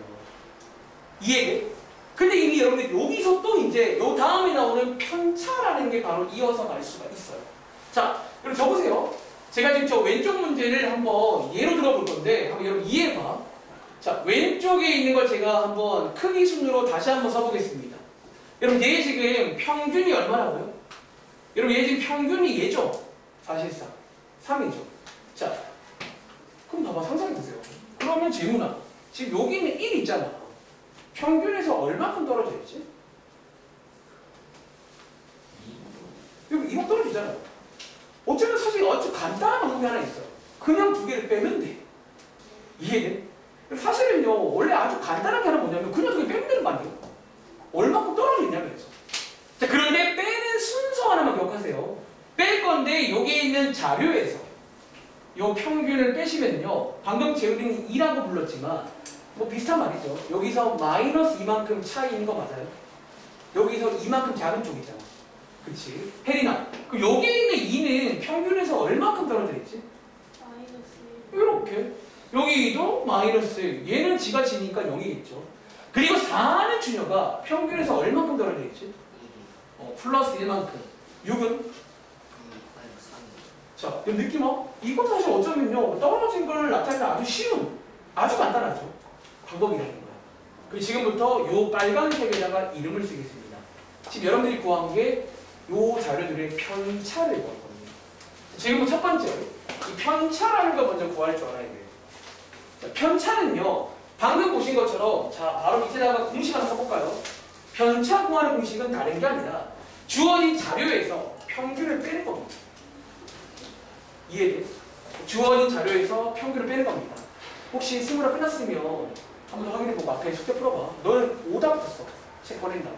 이해돼? 근데 이미 여러분들 여기서 또 이제 요 다음에 나오는 편차라는 게 바로 이어서 갈 수가 있어요. 자, 그럼 적으세요. 제가 지금 저 왼쪽 문제를 한번 예로 들어볼 건데 한번 여러분 이해해봐. 자, 왼쪽에 있는 걸 제가 한번 크기 순으로 다시 한번 써보겠습니다. 여러분 얘 지금 평균이 얼마라고요? 여러분 얘 지금 평균이 얘죠? 사실상 3이죠. 자, 그럼 봐봐 상상해보세요. 그러면 재문아, 지금 여기 있는 1 있잖아. 평균에서 얼마큼 떨어져 있지? 여기 이만큼 떨어지잖아요. 어쩌면 사실 아주 간단한 방법이 하나 있어요. 그냥 두 개를 빼면 돼. 이해돼? 사실은요, 원래 아주 간단하게 하는 뭐냐면 그냥 두 개 빼면 되는 거 아니에요? 얼마큼 떨어져 있냐면서. 자, 그런데 빼는 순서 하나만 기억하세요. 뺄 건데 여기에 있는 자료에서 요 평균을 빼시면요, 방금 재우리는 2라고 불렀지만 뭐 비슷한 말이죠. 여기서 마이너스 이만큼 차이 있는 거 맞아요? 여기서 이만큼 작은 쪽이잖아. 그치? 혜린아, 그럼 여기에 있는 2는 평균에서 얼마큼 떨어져 있지? 마이너스 이렇게. 여기도 마이너스 1. 얘는 지가 지니까 0이겠죠. 그리고 4는 준혁아 평균에서 얼마큼 떨어져 있지? 플러스 1만큼. 6은? 자, 이 느낌 와? 이건 사실 어쩌면요, 떨어진 걸 나타내는 아주 쉬운, 아주 간단하죠. 방법이라는 거야. 그리고 지금부터 요 빨간색에다가 이름을 쓰겠습니다. 지금 여러분들이 구한 게 요 자료들의 편차를 구할 겁니다. 지금 첫 번째, 이 편차라는 걸 먼저 구할 줄 알아야 돼요. 자, 편차는요, 방금 보신 것처럼, 자, 바로 밑에다가 공식 하나 써볼까요? 편차 구하는 공식은 다른 게 아니라 주어진 자료에서 평균을 빼는 겁니다. 이해돼? 주어진 자료에서 평균을 빼는 겁니다. 혹시 스무라 끝났으면 한번 더 확인해보고 앞에 숙제 풀어봐. 너는 오답 썼어. 책 보낸다고.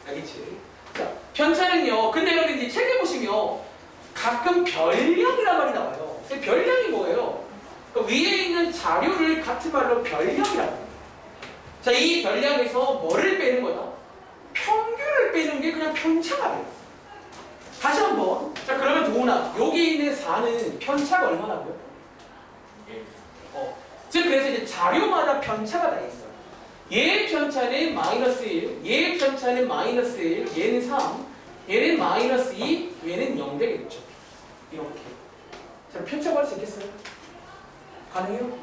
알겠지? 자, 편차는요, 근데 여러분들이 책에 보시면 가끔 별량이란 말이 나와요. 별량이 뭐예요? 그 위에 있는 자료를 같은 말로 별량이라고 해요. 자, 이 별량에서 뭐를 빼는 거다? 평균을 빼는 게 그냥 편차가 돼요. 다시 한번. 자, 그러면 도훈아, 여기 있는 4는 편차가 얼마나고요? 즉, 그래서 이제 자료마다 편차가 다 있어요. 얘 편차는 마이너스 1, 얘 편차는 마이너스 1, 얘는 3, 얘는 마이너스 2, 얘는 0 되겠죠. 이렇게. 자, 편차 구할 수 있겠어요? 가능해요?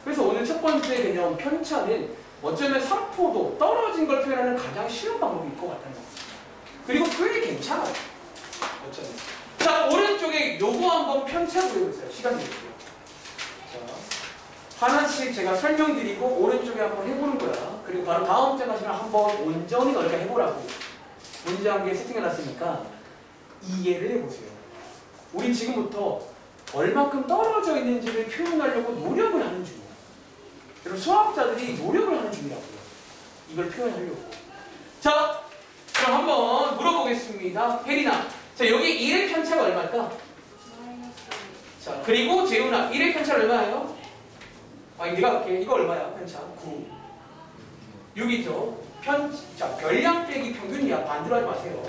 그래서 오늘 첫 번째 개념 편차는 어쩌면 삼포도 떨어진 걸 표현하는 가장 쉬운 방법일 것 같다는 거예요. 그리고 꽤 괜찮아요. 어쩌면. 자, 오른쪽에 요거 한번 편차 그려보세요. 시간 드릴게요. 자, 하나씩 제가 설명드리고 오른쪽에 한번 해보는 거야. 그리고 바로 다음 장 가시면 한번 온전히 너희가 해보라고 문제 한 개 세팅해놨으니까 이해를 해보세요. 우리 지금부터 얼마큼 떨어져 있는지를 표현하려고 노력을 하는 중이에요. 여러분 수학자들이 노력을 하는 중이라고요. 이걸 표현하려고. 자, 그럼 한번 물어보겠습니다. 혜린아, 자, 여기 1의 편차가 얼마일까? 자, 그리고 재훈아, 1의 편차가 얼마예요? 네가 할게. 이거 얼마야? 편차 9. 6이죠. 자, 별량 빼기 평균이야. 반대로 하지 마세요.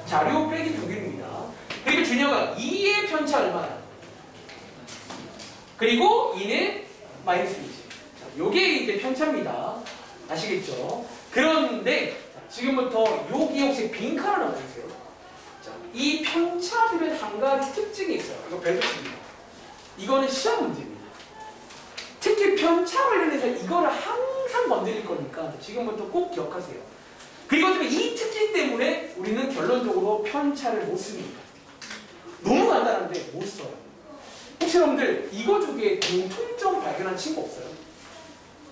자료 빼기 평균입니다. 그리고 준혁아, 2의 편차 얼마야? 그리고 2는 마이너스 2지. 자, 요게 이제 편차입니다. 아시겠죠? 그런데 지금부터 여기 혹시 빈칸 하나 보세요. 자, 이 편차들은 한 가지 특징이 있어요. 이거 별도입니다. 이거는 시험 문제입니다. 특히 편차 관련해서 이거를 항상 건드릴 거니까 지금부터 꼭 기억하세요. 그리고 이 특징 때문에 우리는 결론적으로 편차를 못 씁니다. 너무 간단한데 못 써요. 혹시 여러분들 이거 중에 공통점 발견한 친구 없어요?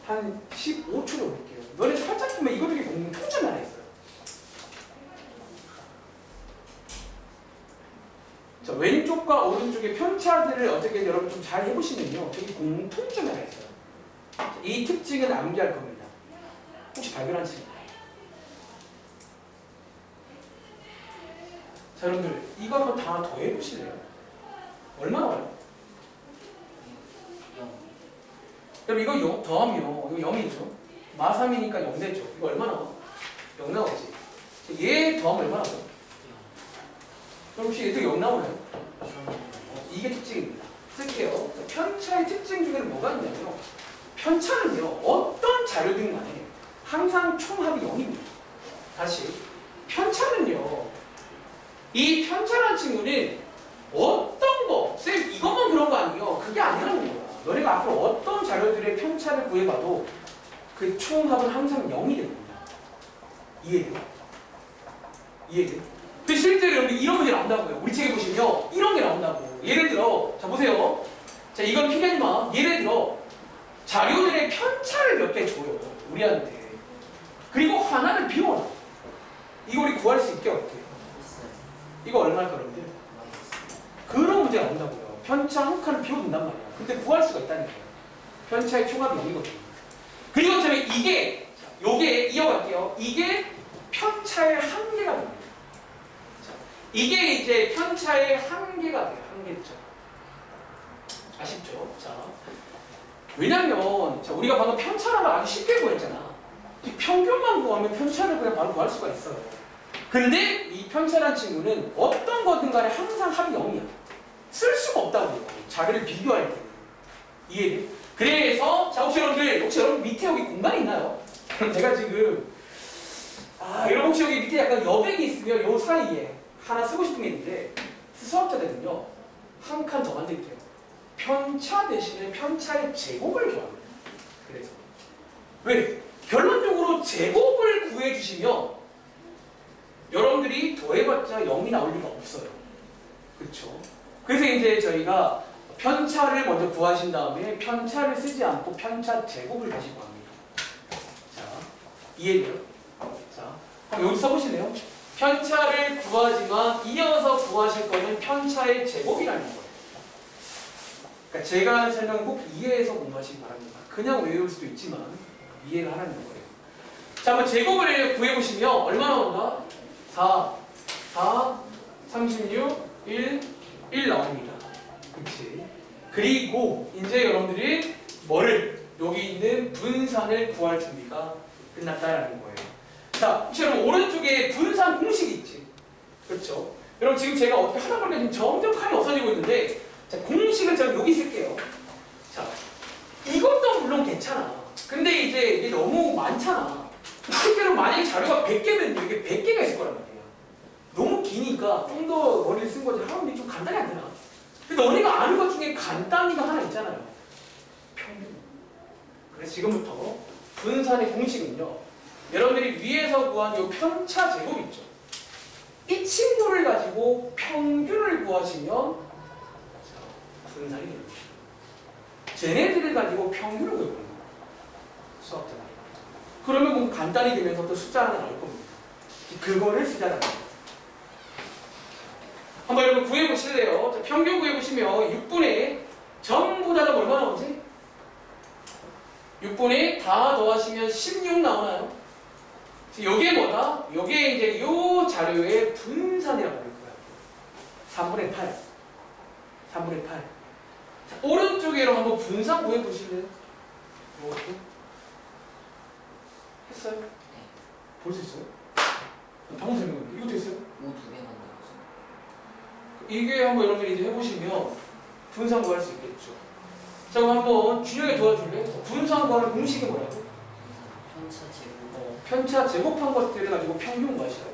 한 15초 정도 볼게요. 너네 살짝 보면 이거 중에 공통점이 하나 있어요. 왼쪽과 오른쪽의 편차들을 어떻게 여러분 좀 잘 해보시면요. 저기 공통점이 하나 있어요. 이 특징은 암기할 겁니다. 혹시 발견한 친구? 자, 여러분들 이거 한번 다 더해보실래요? 얼마나 와요? 그럼 이거 0 더하면 이거 0이죠. 마3이니까 0 되죠. 이거 얼마 나와? 0 나오지. 얘 더하면 얼마 나와요? 그럼 혹시 얘도 0 나오나요? 이게 특징입니다. 쓸게요. 편차의 특징 중에는 뭐가 있냐면요. 편차는요. 어떤 자료든 간에 항상 총합이 0입니다. 다시 편차는요. 이 편차라는 친구는 어떤 거, 쌤 이것만 그런 거 아니에요. 그게 아니라는 거야. 너네가 앞으로 어떤 자료들의 편차를 구해봐도 그 총합은 항상 0이 됩니다. 이해돼요? 이해돼요? 근데 실제로 여러분 이런 문제 나온다고요. 우리 책에 보시면 이런 게 나온다고. 예를 들어, 자 보세요. 자 이건 피하지마. 예를 들어 자료들의 편차를 몇 개 줘요. 우리한테. 그리고 하나를 비워놔. 이거 우리 구할 수 있게 어떻게? 이거 얼마일까 여러분들? 그런 문제가 나온다고요. 편차 한 칸을 비워둔단 말이야. 근데 구할 수가 있다는 거예요. 편차의 총합이 0이거든요. 그리고 저는 이게, 요게 이어갈게요. 이게 편차의 한계가 됩니다. 자, 이게 이제 편차의 한계가 돼요. 한계점. 아쉽죠? 자, 왜냐면 자, 우리가 방금 편차라고 아주 쉽게 구했잖아. 평균만 구하면 편차를 그냥 바로 구할 수가 있어요. 근데 이 편차란 친구는 어떤 거든 간에 항상 합이 0이야. 쓸 수가 없다고요. 자료를 비교할 때는. 이해돼? 그래서 자 혹시 여러분 밑에 여기 공간이 있나요? 그럼 제가 지금 여러분 혹시 여기 밑에 약간 여백이 있으면 요 사이에 하나 쓰고 싶은 게 있는데 수학자들은요 한 칸 더 만들게요. 편차 대신에 편차의 제곱을 구합니다. 그래서 왜? 결론적으로 제곱을 구해주시면 여러분들이 더해봤자 0이 나올 리가 없어요. 그렇죠? 그래서 이제 저희가 편차를 먼저 구하신 다음에 편차를 쓰지 않고 편차 제곱을 다시 구합니다. 자, 이해돼요? 자, 그럼 여기 써보실래요? 편차를 구하지만 이어서 구하실 거는 편차의 제곱이라는 거예요. 그러니까 제가 하는 설명은 꼭 이해해서 공부하시기 바랍니다. 그냥 외울 수도 있지만 이해를 하라는 거예요. 자, 한번 제곱을 구해보시면 얼마 나온다? 4, 36, 1 나옵니다. 그치? 그리고 이제 여러분들이 뭐를? 여기 있는 분산을 구할 준비가 끝났다라는 거예요. 자, 혹시 여러분 오른쪽에 분산 공식이 있지? 그렇죠? 여러분 지금 제가 어떻게 하다 보니까 지금 점점 칸이 없어지고 있는데 자, 공식은 제가 여기 쓸게요. 자, 이것도 물론 괜찮아. 근데 이제 이게 너무 많잖아. 실제로 만약에 자료가 100개면 이게 100개가 있을 거란 말이야. 너무 기니까 좀 더 머리를 쓴 거지. 하는데 좀 간단히 안 되나? 근데 너네가 아는 것 중에 간단히가 하나 있잖아요. 평균. 그래서 지금부터 분산의 공식은요. 여러분들이 위에서 구한 이 편차 제곱 있죠. 이 친구를 가지고 평균을 구하시면 분산이 됩니다. 쟤네들을 가지고 평균을 구해보는 거예요. 수학자. 그러면 뭐 간단히 되면서 또 숫자 하나 나올 겁니다. 그거를 쓰자는 거예요. 한번 여러분 구해보실래요? 자, 평균 구해보시면 6분의 전부 다가 얼마 나오지? 6분의 다 더하시면 16 나오나요? 여기에 뭐다? 여기에 이제 요 자료의 분산이라고 할 거야. 3분의 8. 3분의 8. 자, 오른쪽에 한번 분산 구해보실래요? 이것도? 했어요? 볼 수 있어요? 방금 설명했는데 이것도 했어요? 오2개 만들었어. 이게 한번 여러분들이 이제 해보시면 분산 구할 수 있겠죠. 자, 그럼 한번 준혁이 도와줄래? 분산 구하는 공식이 뭐라고? 편차 제곱. 편차 제곱한 것들을 가지고 평균 구하시라고.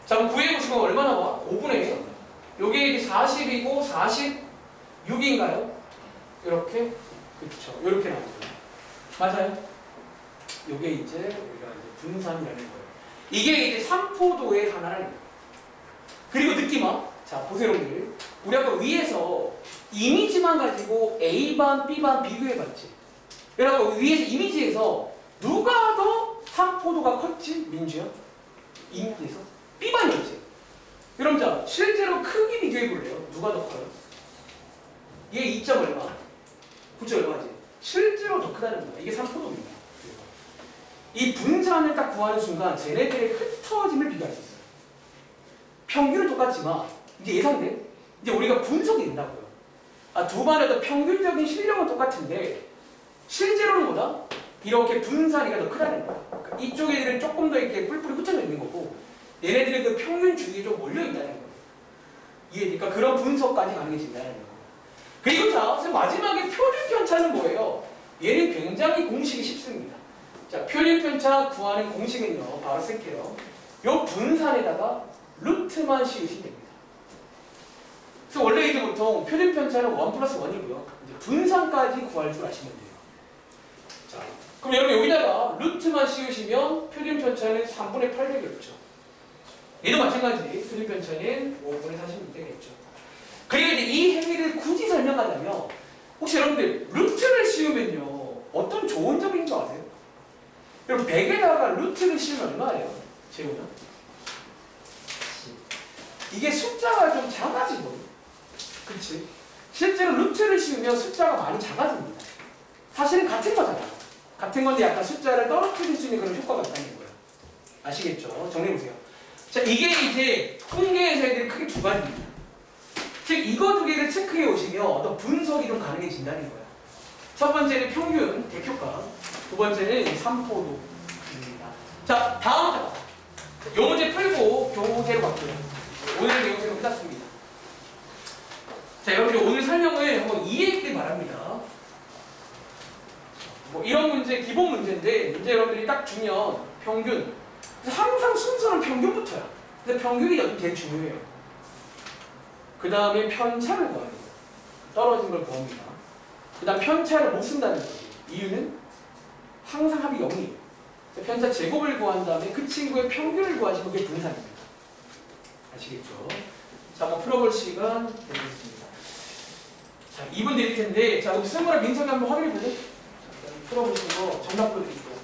자, 그럼 구해보시면 얼마 나와? 5분의 요게 이제 40이고 46인가요? 이렇게? 그렇죠. 이렇게 나옵니다. 맞아요? 요게 이제 우리가 이제 분산이라는 거예요. 이게 이제 3포도의 하나라는 거예요. 그리고 느낌아. 자, 보세요, 여러분들. 우리 아까 위에서 이미지만 가지고 A반, B반 비교해봤지. 여러분, 위에서 이미지에서 누가 더 3포도가 컸지? 민주야? 이미지에서? B반이었지. 여러분 자 실제로 크기 비교해 볼래요? 누가 더 커요? 얘 2점 얼마? 9점 얼마지? 실제로 더 크다는 거야. 이게 3포도입니다. 이 분산을 딱 구하는 순간 쟤네들의 흩어짐을 비교할 수 있어요. 평균은 똑같지만 이제 예상돼? 이제 우리가 분석이 된다고요. 두 반의 어떤 평균적인 실력은 똑같은데 실제로는 뭐다? 이렇게 분산이가 더 크다는 거야. 그러니까 이쪽 애들은 조금 더 이렇게 뿔뿔이 흩어져 있는 거고 얘네들은 그 평균 주위에 좀 몰려 있다는 거예요. 이해되니까 그런 분석까지 가능해진다는 거예요. 그리고 자, 선생님 마지막에 표준 편차는 뭐예요? 얘는 굉장히 공식이 쉽습니다. 자, 표준 편차 구하는 공식은요, 바로 쓸게요. 요 분산에다가 루트만 씌우시면 됩니다. 그래서 원래 이제 보통 표준 편차는 1 플러스 1이고요. 이제 분산까지 구할 줄 아시면 돼요. 자, 그럼 여러분 여기다가 루트만 씌우시면 표준 편차는 3분의 8 되겠죠. 얘도 마찬가지. 표준 편차는 5분의 40이 되겠죠. 그리고 이제 이 행위를 굳이 설명하자면 혹시 여러분들 루트를 씌우면요 어떤 좋은 점이 있는 거 아세요? 여러분 100에다가 루트를 씌우면 얼마예요? 재훈아? 이게 숫자가 좀 작아지거든요. 그렇지? 실제로 루트를 씌우면 숫자가 많이 작아집니다. 사실은 같은 거잖아. 같은 건데 약간 숫자를 떨어뜨릴 수 있는 그런 효과가 있다는 거예요. 아시겠죠? 정리해보세요. 자, 이게 이제 통계에서 애들이 크게 두 가지입니다. 즉 이거 두 개를 체크해 오시면 어떤 분석이 좀 가능해진다는 거예요. 첫 번째는 평균, 대표가. 두 번째는 3포도입니다. 자, 다음 자. 요 문제 풀고 교재로 갈게요. 오늘 내용은 끝났습니다. 자, 여러분들 오늘 설명을 한번 이해했길 바랍니다. 뭐 이런 문제, 기본 문제인데 문제 여러분들이 딱 주면 평균. 그래서 항상 순서는 평균부터야. 근데 평균이 여기 제일 중요해요. 그 다음에 편차를 구해야 돼요. 떨어진 걸 구합니다. 그 다음 편차를 못 쓴다는 거죠. 이유는 항상 합이 0이에요. 편차 제곱을 구한 다음에 그 친구의 평균을 구하시면 그게 분산입니다. 아시겠죠? 자, 한번 풀어볼 시간 되겠습니다. 자, 2분 드릴 텐데, 자, 우리 승우랑 민성이 한번 확인해 보죠. 풀어보시고 정답 보여드릴게요.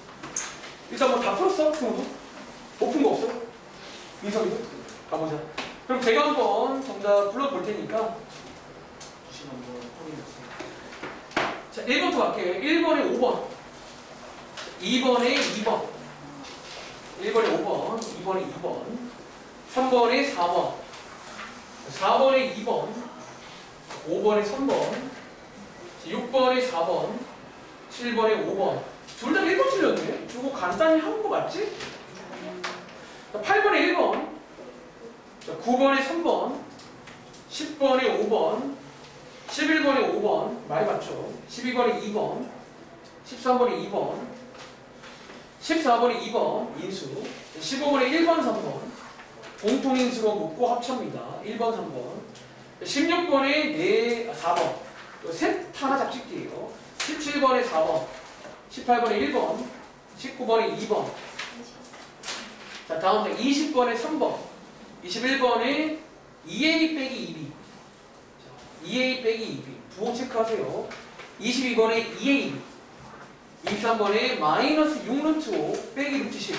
일단 뭐 다 풀었어? 승우도? 못 푼 거 없어? 민성이도? 가보자. 그럼 제가 한번 정답 불러볼 테니까 주시 한번 확인해 보세요. 자, 1번부터 갈게요. 1번에 5번, 2번에 2번, 1번에 5번, 2번에 2번, 3번에 4번, 4번에 2번, 5번에 3번, 6번에 4번, 7번에 5번. 둘 다 1번 틀렸네? 저거 간단히 한 거 맞지? 8번에 1번, 9번에 3번, 10번에 5번, 11번에 5번, 많이 맞죠? 12번에 2번, 13번에 2번, 14번에 2번, 인수, 15번에 1번, 3번, 공통인수로 묶고 합쳐입니다. 1번, 3번, 16번에 4번, 셋 하나 잡식게요. 17번에 4번, 18번에 1번, 19번에 2번. 자, 다음 장 20번에 3번, 21번에 2A 빼기 2B. 2A 빼기 2B. 부호 체크하세요. 22번에 2A. 23번에 마이너스 6루트 5 빼기 루트 10.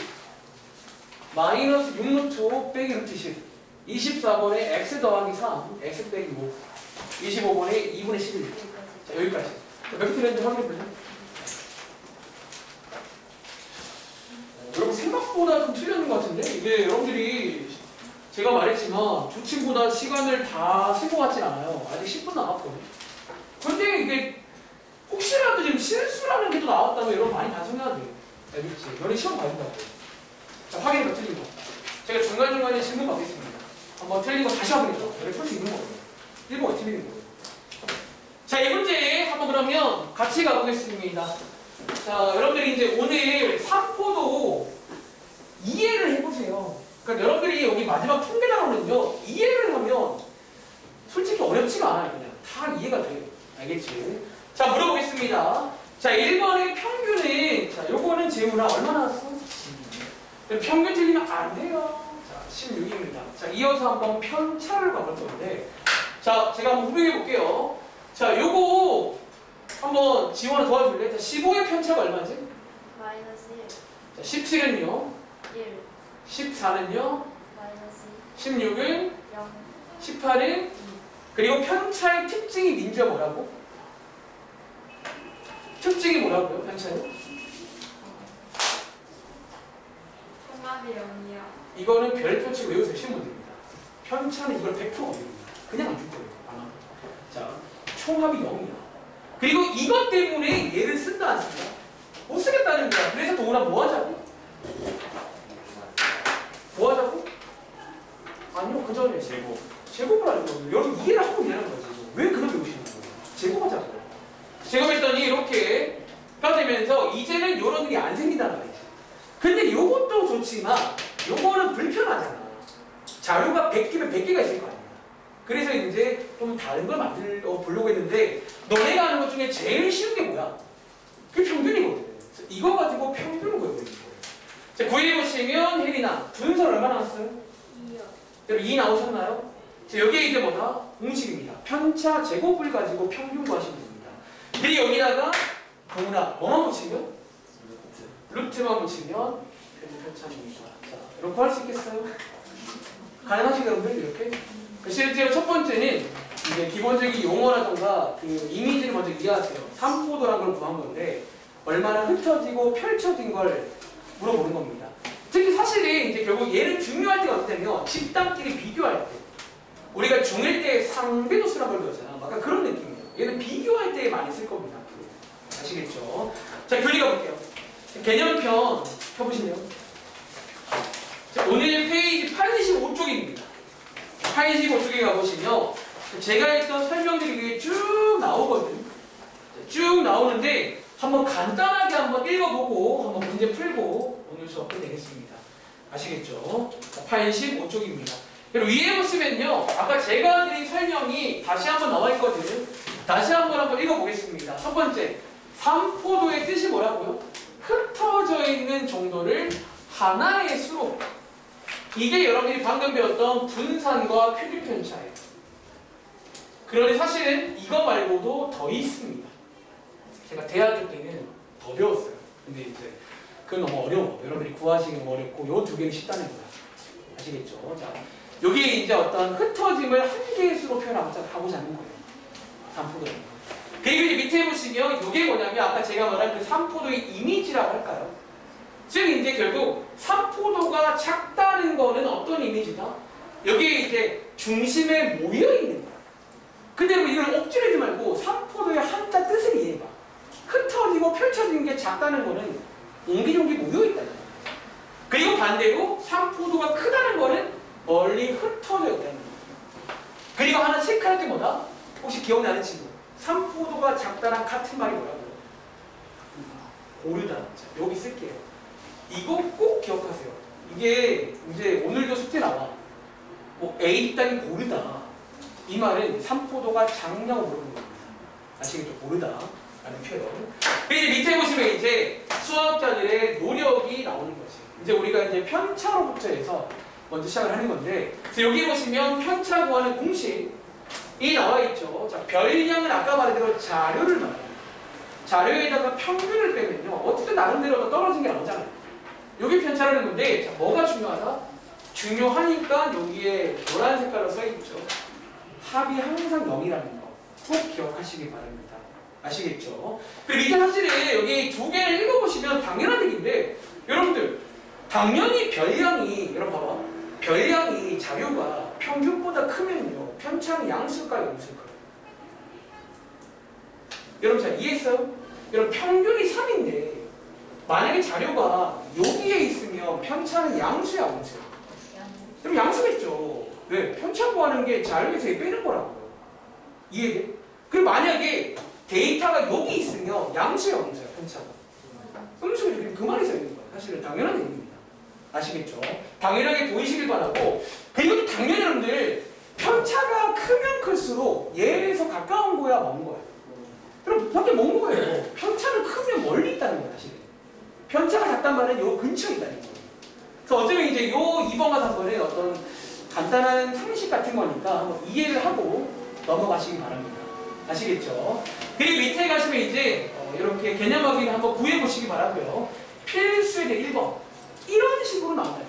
마이너스 6루트 5 빼기 루트 10. 24번에 x 더하기 3, x 빼기 5. 25번에 2분의 11. 자, 여기까지. 몇 개 틀렸는지 확인해 볼래요? 여러분 생각보다 좀 틀렸는 것 같은데? 이게 여러분들이 제가 말했지만 조침보다 시간을 다 쓸 것 같진 않아요. 아직 10분 남았거든요. 근데 이게 혹시라도 지금 실수라는 게 또 나왔다면 여러분 많이 반성해야 돼요. 알겠지? 너네 시험 봐준다고. 자, 확인해 봐, 틀린 거. 제가 중간중간에 질문 받겠습니다. 한번 틀린 거 다시 확인해줘. 너네 풀 수 있는 거거든요. 1번가 틀리는 거예요. 자, 이 문제 한번 그러면 같이 가보겠습니다. 자, 여러분들이 이제 오늘 3포도 이해를 해보세요. 그러니까 여러분들이 여기 마지막 통계단어는요, 이해를 하면 솔직히 어렵지가 않아요. 그냥 다 이해가 돼요. 알겠지? 자, 물어보겠습니다. 자, 1번의 평균은, 자, 요거는 재훈아 얼마 나왔어? 평균 틀리면 안 돼요. 자, 16입니다. 자, 이어서 한번 편차를 가볼 건데, 자, 제가 한번 후빙해 볼게요. 자, 요거 한번 지원아 도와줄래? 자, 15의 편차가 얼마지? 마이너스 1, 자, 17은요? 1, 14는요? 마이너스 16은 0. 18은 그리고 편차의 특징이 민주가 뭐라고? 특징이 뭐라고요? 편차요? 통합이 0이요. 이거는 별표 치고 외우세요. 신문입니다. 편차는 이걸 100% 어딥니다. 그냥 안 줄 거예요. 아마. 자, 총합이 0이야. 그리고 이것 때문에 얘를 쓴다 안 쓴다? 못 쓰겠다는 거야. 그래서 동훈아 뭐 하자고? 뭐 하자고? 아니요, 그 전에 제곱. 제곱을 하는 거예요. 여러분 이해를 하고 있냐는 거지. 왜 그걸 외우시는 거예요? 제곱하자고. 제곱했더니 이렇게가 되면서 이제는 이런 일이 안 생긴다는 말이지. 근데 이것도 좋지만 요거는 불편하잖아. 자료가 100개면 100개가 있을 거 아니야. 그래서 이제 좀 다른 걸 만들어 보려고 했는데 너네가 하는 것 중에 제일 쉬운 게 뭐야? 그게 평균이거든. 그래서 이거 가지고 평균을 구해보는 거예요. 자, 구해보시면 혜린아 분선 얼마 나왔어요? 2요. 여러분 2 나오셨나요? 자, 여기에 이제 뭐다? 공식입니다. 편차 제곱을 가지고 평균 구하시면 됩니다. 그리고 여기다가 동훈아 뭐만 붙이면? 루트만 붙이면 편차입니다. 자, 이렇게 할 수 있겠어요? 가능하시죠 여러분들 이렇게? 실제로 첫 번째는 이제 기본적인 용어라던가 그 이미지를 먼저 이해하세요. 삼포도란 걸 구한 건데 얼마나 흩어지고 펼쳐진 걸 물어보는 겁니다. 특히 사실은 이제 결국 얘는 중요할 때가 어때면 집단끼리 비교할 때 우리가 중1 때 상대도수란 걸 배웠잖아. 약간 그런 느낌이에요. 얘는 비교할 때 많이 쓸 겁니다. 아시겠죠? 자, 교리가 볼게요. 개념편 펴보시네요. 자, 오늘 페이지 85쪽입니다. 85쪽에 가보시면 제가 했던 설명들이 쭉 나오거든. 쭉 나오는데 한번 간단하게 한번 읽어보고 한번 문제 풀고 오늘 수업 끝내겠습니다. 아시겠죠? 85쪽입니다. 그리고 위에 보시면요. 아까 제가 드린 설명이 다시 한번 나와 있거든. 다시 한번 읽어보겠습니다. 첫 번째, 삼포도의 뜻이 뭐라고요? 흩어져 있는 정도를 하나의 수로. 이게 여러분이 방금 배웠던 분산과 표준 편차예요. 그런데 사실은 이거 말고도 더 있습니다. 제가 대학교 때는 더 배웠어요. 근데 이제 그건 너무 어려워. 여러분들이 구하시기 너무 어렵고 요 두 개는 쉽다는 거야. 아시겠죠? 자, 여기에 이제 어떤 흩어짐을 한 개의 수로 표현하고자 하는 거예요. 삼포도는. 그리고 이제 밑에 보시면 이게 뭐냐면 아까 제가 말한 그 삼포도의 이미지라고 할까요? 즉 이제 결국 삼포도가 작다는 거는 어떤 이미지다? 여기에 이제 중심에 모여 있는 거야. 근데 이걸 억지로 하지 말고 삼포도의 한자 뜻을 이해해봐. 흩어지고 펼쳐진 게 작다는 거는 옹기종기 모여 있다는 거야. 그리고 반대로 삼포도가 크다는 거는 멀리 흩어져 있다는 거야. 그리고 하나 체크할 게 뭐다? 혹시 기억나는 친구? 삼포도가 작다랑 같은 말이 뭐라고요? 고르다. 자, 여기 쓸게요. 이거 꼭 기억하세요. 이게 이제 오늘도 숙제 나와. 뭐 A 땅이 고르다. 이 말은 삼포도가 작냐고 물어보는 겁니다. 아시겠죠? 고르다 라는 표현. 그리고 밑에 보시면 이제 수학자들의 노력이 나오는 거지. 이제 우리가 이제 편차로부터 해서 먼저 시작을 하는 건데, 그래서 여기 보시면 편차 구하는 공식이 나와 있죠. 자, 별량은 아까 말한 대로 자료를 말해요. 자료에다가 평균을 빼면요. 어쨌든 나름대로 떨어진 게 나오잖아요. 여기 편차라는 건데, 자, 뭐가 중요하다? 중요하니까 여기에 노란 색깔로 써있죠. 합이 항상 0이라는 거 꼭 기억하시기 바랍니다. 아시겠죠? 그리고 밑에 사실은 여기 두 개를 읽어보시면 당연한 얘기인데, 여러분들 당연히 별량이, 여러분 봐봐, 별량이 자료가 평균보다 크면요 편차는 양수일까요, 음수일까요? 여러분 잘 이해했어요? 여러분 평균이 3인데 만약에 자료가 여기에 있으면 편차는 양수야, 음수야? 그럼 양수겠죠. 왜? 편차 구하는 게 자료에서 빼는 거라고요. 이해돼? 그리고 만약에 데이터가 여기 있으면 양수야, 음수야, 편차가? 음수겠죠. 그 말이 써 있는 거야. 사실은 당연한 얘기입니다. 아시겠죠? 당연하게 보이시길 바라고. 그리고 또 당연히 여러분들 편차가 크면 클수록 얘에서 가까운 거야, 먼 거야? 그럼 밖에 먼 거예요. 편차는 크면 멀리 있다는 거야, 사실은. 편차가 작단 말은 요 근처에 있다는 거예요. 그래서 어쩌면 이제 요 2번과 3번은 어떤 간단한 상식 같은 거니까 한번 이해를 하고 넘어가시기 바랍니다. 아시겠죠? 그리고 밑에 가시면 이제 이렇게 개념 확인 한번 구해보시기 바라고요. 필수에 대해 1번. 이런 식으로 나온다.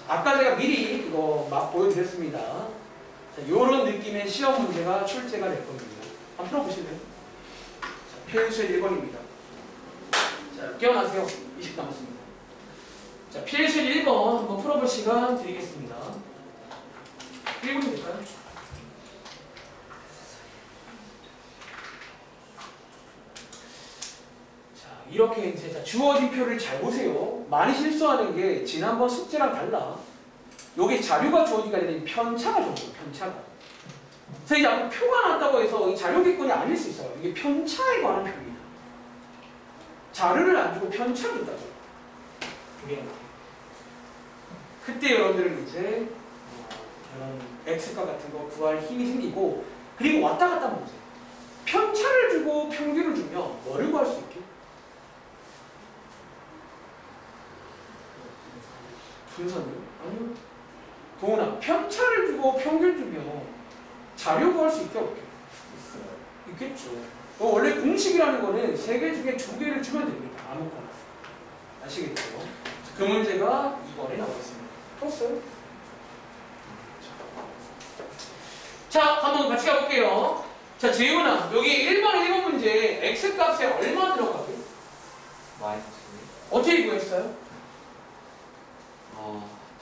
아까 제가 미리 이거 막 보여드렸습니다. 자, 이런 느낌의 시험 문제가 출제가 될 겁니다. 한번 풀어보실래요? 자, 필수의 1번입니다. 자, 깨어나세요. 20 남았습니다. 자, 필수의 1번 한번 풀어볼 시간 드리겠습니다. 1분이 될까요? 이렇게 이제 자, 주어진 표를 잘 보세요. 많이 실수하는 게 지난번 숙제랑 달라. 여기 자료가 주어지니까 되는 편차가 주어져요. 편차가. 그래서 이제 앞으로 표가 나왔다고 해서 이 자료기권이 아닐 수 있어요. 이게 편차에 관한 표입니다. 자료를 안 주고 편차를 준다고. 그게 그때 여러분들은 이제 이런 x값 같은 거 구할 힘이 생기고, 그리고 왔다 갔다 문제. 편차를 주고 평균을 주면 뭐를 구할 수 있게? 분선이요? 아니요. 도훈아, 편차를 주고 평균 주면 자료 구할 수 있게 없게? 있겠죠. 원래 공식이라는 거는 3개 중에 2개를 주면 됩니다. 아무거나. 아시겠죠? 그 문제가 2번에 나와 있습니다. 풀었어요? 자, 한번 같이 가볼게요. 자, 재훈아, 여기 1번 문제 x값에 얼마 들어가게? 마이너스. 어떻게 구했어요?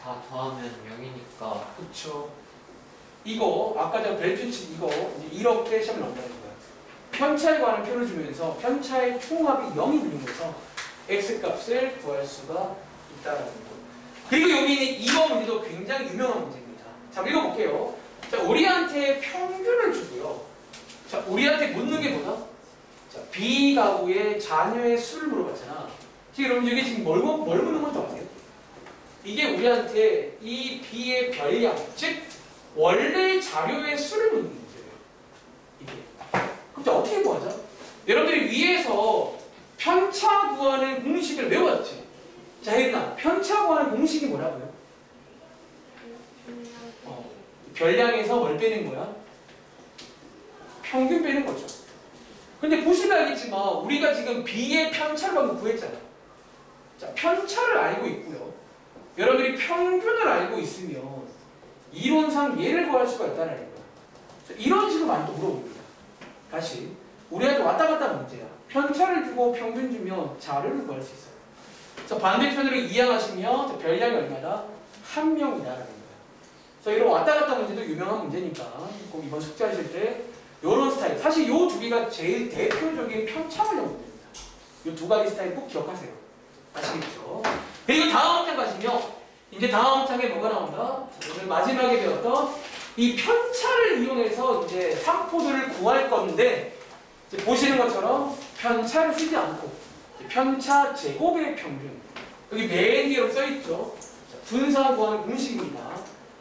다 더하면 0이니까. 그쵸. 이거 아까 제가 별표치 이거 이제 이렇게 시험에 나온다는 거야. 편차에 관한 표를 주면서 편차의 총합이 0이 되는 거여서 x값을 구할 수가 있다라는 거. 그리고 여기 있는 2번 문제도 굉장히 유명한 문제입니다. 자, 읽어볼게요. 자, 우리한테 평균을 주고요. 자, 우리한테 묻는 게 뭐다? 자, B 가구의 자녀의 수를 물어봤잖아. 여러분 여기 지금 뭘 묻는 건지 아세요? 이게 우리한테 이 B의 별량, 즉 원래 자료의 수를 묻는 문제예요. 이게. 그럼 어떻게 구하자? 여러분들이 위에서 편차 구하는 공식을 외웠지? 자, 혜린아, 편차 구하는 공식이 뭐라고요? 별량에서 뭘 빼는 거야? 평균 빼는 거죠. 근데 보시면 알겠지만 우리가 지금 B의 편차를 방금 구했잖아. 자, 편차를 알고 있고요. 여러분들이 평균을 알고 있으면 이론상 얘를 구할 수가 있다는 거야. 이런 식으로 많이 또 물어봅니다. 다시 우리한테 왔다 갔다 문제야. 편차를 주고 평균 주면 자료를 구할 수 있어요. 그래서 반대편으로 이항하시면 별량이 얼마다? 1명이다라는 거야. 그래서 이런 왔다 갔다 문제도 유명한 문제니까 꼭 이번 숙제하실 때 이런 스타일. 사실 이 두 개가 제일 대표적인 편차원형 문제입니다. 이 두 가지 스타일 꼭 기억하세요. 아시겠죠? 그리고 다음 장 가시면 이제 다음 장에 뭐가 나온다? 오늘 마지막에 배웠던 이 편차를 이용해서 이제 삼포도를 구할 건데, 이제 보시는 것처럼 편차를 쓰지 않고 편차 제곱의 평균, 여기 맨 뒤로 써있죠. 분사 구하는 공식입니다.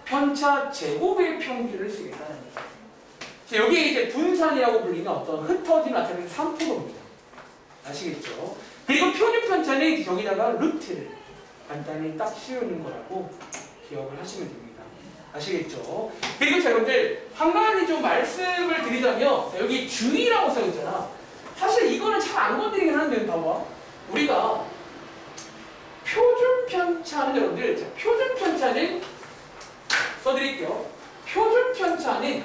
편차 제곱의 평균을 쓰겠다는 거예요. 여기에 이제 분산이라고 불리는 어떤 흩어짐이 나타내는 삼포도입니다. 아시겠죠? 그리고 표준 편차는 여기다가 루트를 간단히 딱 씌우는 거라고 기억을 하시면 됩니다. 아시겠죠? 그리고 자, 여러분들 한 가지 좀 말씀을 드리자면, 자, 여기 주의라고 써있잖아. 사실 이거는 잘 안 건드리긴 하는데 봐봐. 우리가 표준 편차는 여러분들, 자, 표준 편차는 써드릴게요. 표준 편차는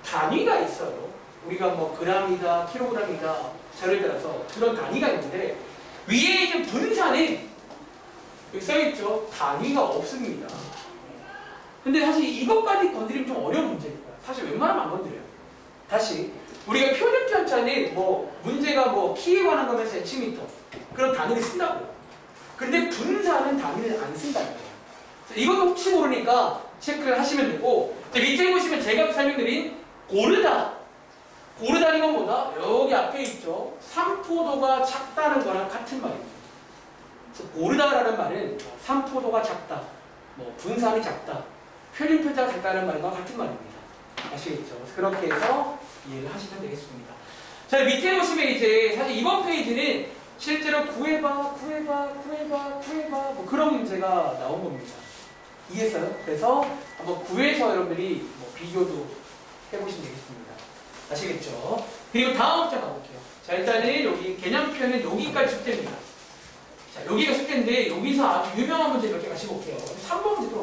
단위가 있어요. 우리가 뭐 그람이다, 킬로그램이다, 자료에 따라서 그런 단위가 있는데, 위에 있는 분산은 여기 써있죠. 단위가 없습니다. 근데 사실 이것까지 건드리면 좀 어려운 문제니까 사실 웬만하면 안 건드려요. 다시 우리가 표준 편차는 뭐 문제가 뭐 키에 관한 거면 cm 그런 단위를 쓴다고요. 근데 분산은 단위를 안 쓴다는 거예요. 이것도 혹시 모르니까 체크를 하시면 되고, 밑에 보시면 제가 설명드린 고르다는 건 뭐다? 여기 앞에 있죠. 삼포도가 작다는 거랑 같은 말입니다. 그래서 고르다라는 말은 삼포도가 작다, 뭐 분산이 작다, 표준 편차가 작다는 말과 같은 말입니다. 아시겠죠? 그렇게 해서 이해를 하시면 되겠습니다. 자, 밑에 보시면 이제 사실 이번 페이지는 실제로 구해봐 뭐 그런 문제가 나온 겁니다. 이해했어요? 그래서 한번 구해서 여러분들이 뭐 비교도 해보시면 되겠습니다. 아시겠죠? 그리고 다음 장 가볼게요. 자, 일단은 여기 개념표는 여기까지 숙제입니다. 자, 여기가 숙제인데 여기서 아주 유명한 문제 몇 개 같이 볼게요. 3번 문제 또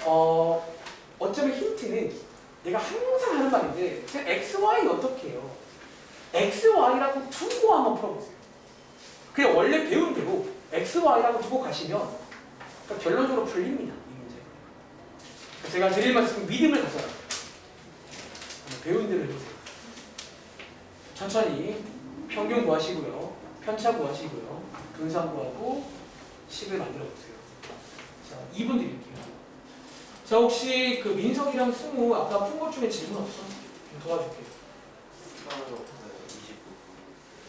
어쩌면 힌트는 내가 항상 하는 말인데 XY 어떻게 해요? XY라고 두고 한번 풀어보세요. 그냥 원래 배운 대로 XY라고 두고 가시면 그러니까 결론적으로 풀립니다. 이 문제. 제가 드릴 말씀은 믿음을 가져라. 배운 대로 해보세요. 천천히 평균 구하시고요. 편차 구하시고요. 분산 구하고 식을 만들어 보세요. 자, 2분 드릴게요. 자, 혹시 그 민석이랑 승우 아까 푼 것 중에 질문 없어? 좀 도와줄게요.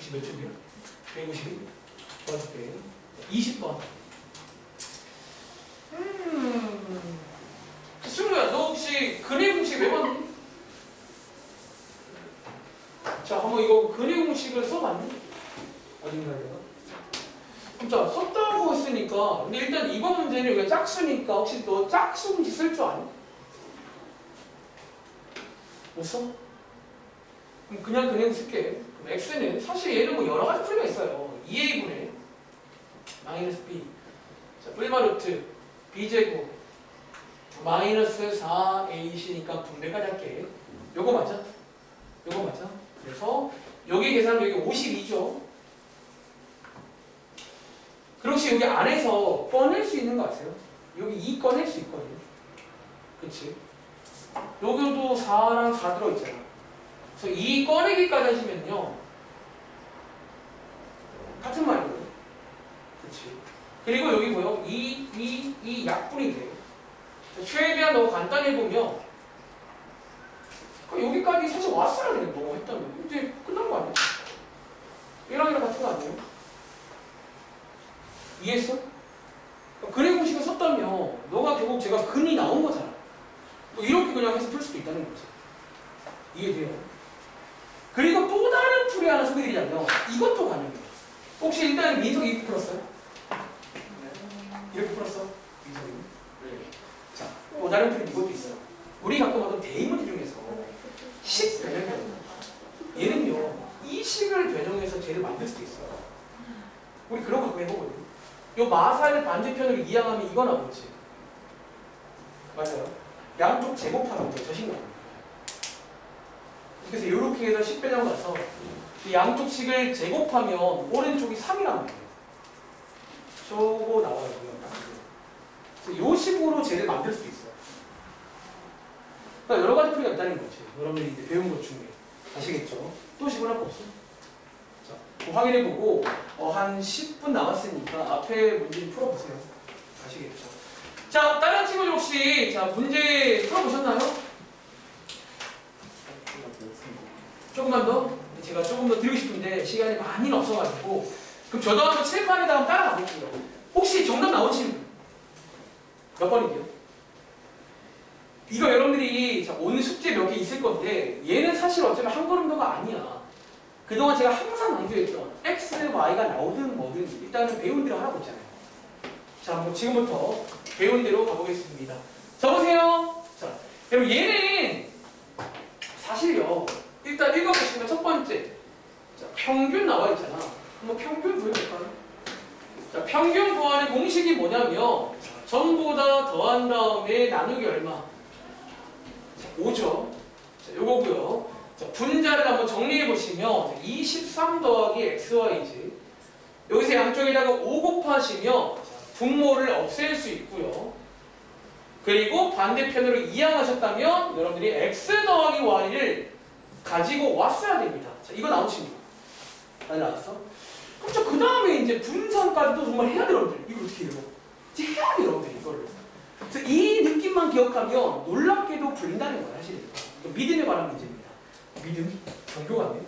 20 몇 쪽이야? 152? 도와줄게. 20번. 승우야, 너 혹시 근해 공식 외웠니? 자, 한번 이거 근해 공식을 써봤니? 어딘가에 내가? 자, 썼다고 했으니까. 근데 일단 이번 문제는 여기가 짝수니까 혹시 너 짝수 공식 쓸 줄 아니? 못 써? 그럼 그냥 근해 쓸게. 그럼 x는 사실 얘는 뭐 여러 가지 풀이가 있어요. 2a분의 마이너스 b. 자, 뿔마 루트 b제곱 마이너스 4ac니까 분배까지 할게. 요거 맞아? 요거 맞아? 그래서 여기 계산하면 여기 52죠. 그럼 혹시 여기 안에서 꺼낼 수 있는 거 아세요? 여기 2 꺼낼 수 있거든요. 그치? 여기도 4랑 4 들어있잖아. 그래서 2 꺼내기까지 하시면요. 같은 말이거든요. 그치? 그리고 여기 뭐요? 2 약분이 돼요. 최대한 너 간단히 해보면 여기까지 사실 왔어야 되는 거 했다면 이제 끝난 거 아니야? 얘랑 같은 거 아니에요? 이해했어? 근해 공식을 썼다면 너가 결국 제가 근이 나온 거잖아. 뭐 이렇게 그냥 해서 풀 수도 있다는 거지. 이해돼요? 그리고 또 다른 풀이 하나 소개드리자면 이것도 가능해요. 혹시 일단 민석이 이렇게 풀었어요? 이렇게 풀었어? 민석이? 네. 자, 또 다른 풀이 이것도 있어요. 우리 가끔 하던 대입문제 중에서 식 변형. 얘는요, 이 식을 변형해서 쟤를 만들 수도 있어요. 우리 그런 거 가끔 해보거든요. 요 마사를 반대편으로 이항하면 이거 나오지. 맞아요. 양쪽 제곱하면 돼요. 저 식만. 그래서 이렇게 해서 식 변형 가서 이 양쪽 식을 제곱하면 오른쪽이 3이 나와요. 저거 나와요. 그래서 요 식으로 쟤를 만들 수도 있어요. 그러니까 여러 가지 풀이가 있다는 거지. 여러분들이 이제 배운 것 중에. 아시겠죠? 또 식을 할 거 없어? 자, 확인해보고 한 10분 남았으니까 앞에 문제 풀어보세요. 아시겠죠? 자, 다른 친구들 혹시 자 문제 풀어보셨나요? 조금만 더? 제가 조금 더 드리고 싶은데 시간이 많이 없어가지고 그럼 저도 한번 칠판에다 한번 따라가 볼게요. 혹시 정답 나온 친구? 몇 번이게요? 이거 여러분들이 자, 오늘 숙제 몇 개 있을 건데 얘는 사실 어쩌면 한 걸음 더가 아니야. 그동안 제가 항상 강조했던 X, Y가 나오든 뭐든 일단은 배운 대로 하라고 했잖아요. 자, 뭐 지금부터 배운 대로 가보겠습니다. 적으세요. 자, 여러분 얘는 사실요. 일단 읽어보시면 첫 번째 자, 평균 나와 있잖아. 한번 평균 구해볼까요? 자, 평균 구하는 공식이 뭐냐면 전부 다 더한 다음에 나누기 얼마? 자, 5죠. 자, 요거고요. 자, 분자를 한번 정리해 보시면 23 더하기 xy지. 여기서 양쪽에다가 5 곱하시면 분모를 없앨 수 있고요. 그리고 반대편으로 이항하셨다면 여러분들이 x 더하기 y를 가지고 왔어야 됩니다. 자, 이거 나온 친구. 잘 나왔어? 그럼 그 다음에 이제 분산까지도 정말 해야 돼요, 여러분들. 이거 어떻게 해요? 이제 해야 돼요, 여러분들, 이거를. 그래서 이 느낌만 기억하면 놀랍게도 풀린다는 거야, 사실. 믿음에 관한 문제입니다. 믿음? 종교 같네.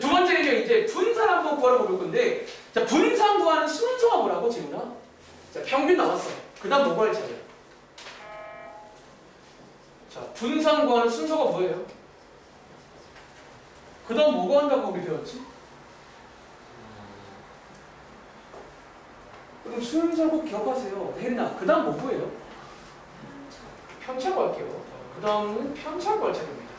두 번째는 이제 분산 한번 구하러 볼 건데, 자, 분산 구하는 순서가 뭐라고, 지훈아? 자, 평균 나왔어. 그 다음 뭐 구할 차례야? 자, 분산 구하는 순서가 뭐예요? 그 다음 뭐 구한다고 우리 배웠지? 그럼 순서 꼭 기억하세요. 혜린아, 그 다음 뭐 구해요? 편차 구할게요. 그 다음은 편차 구할 차례입니다.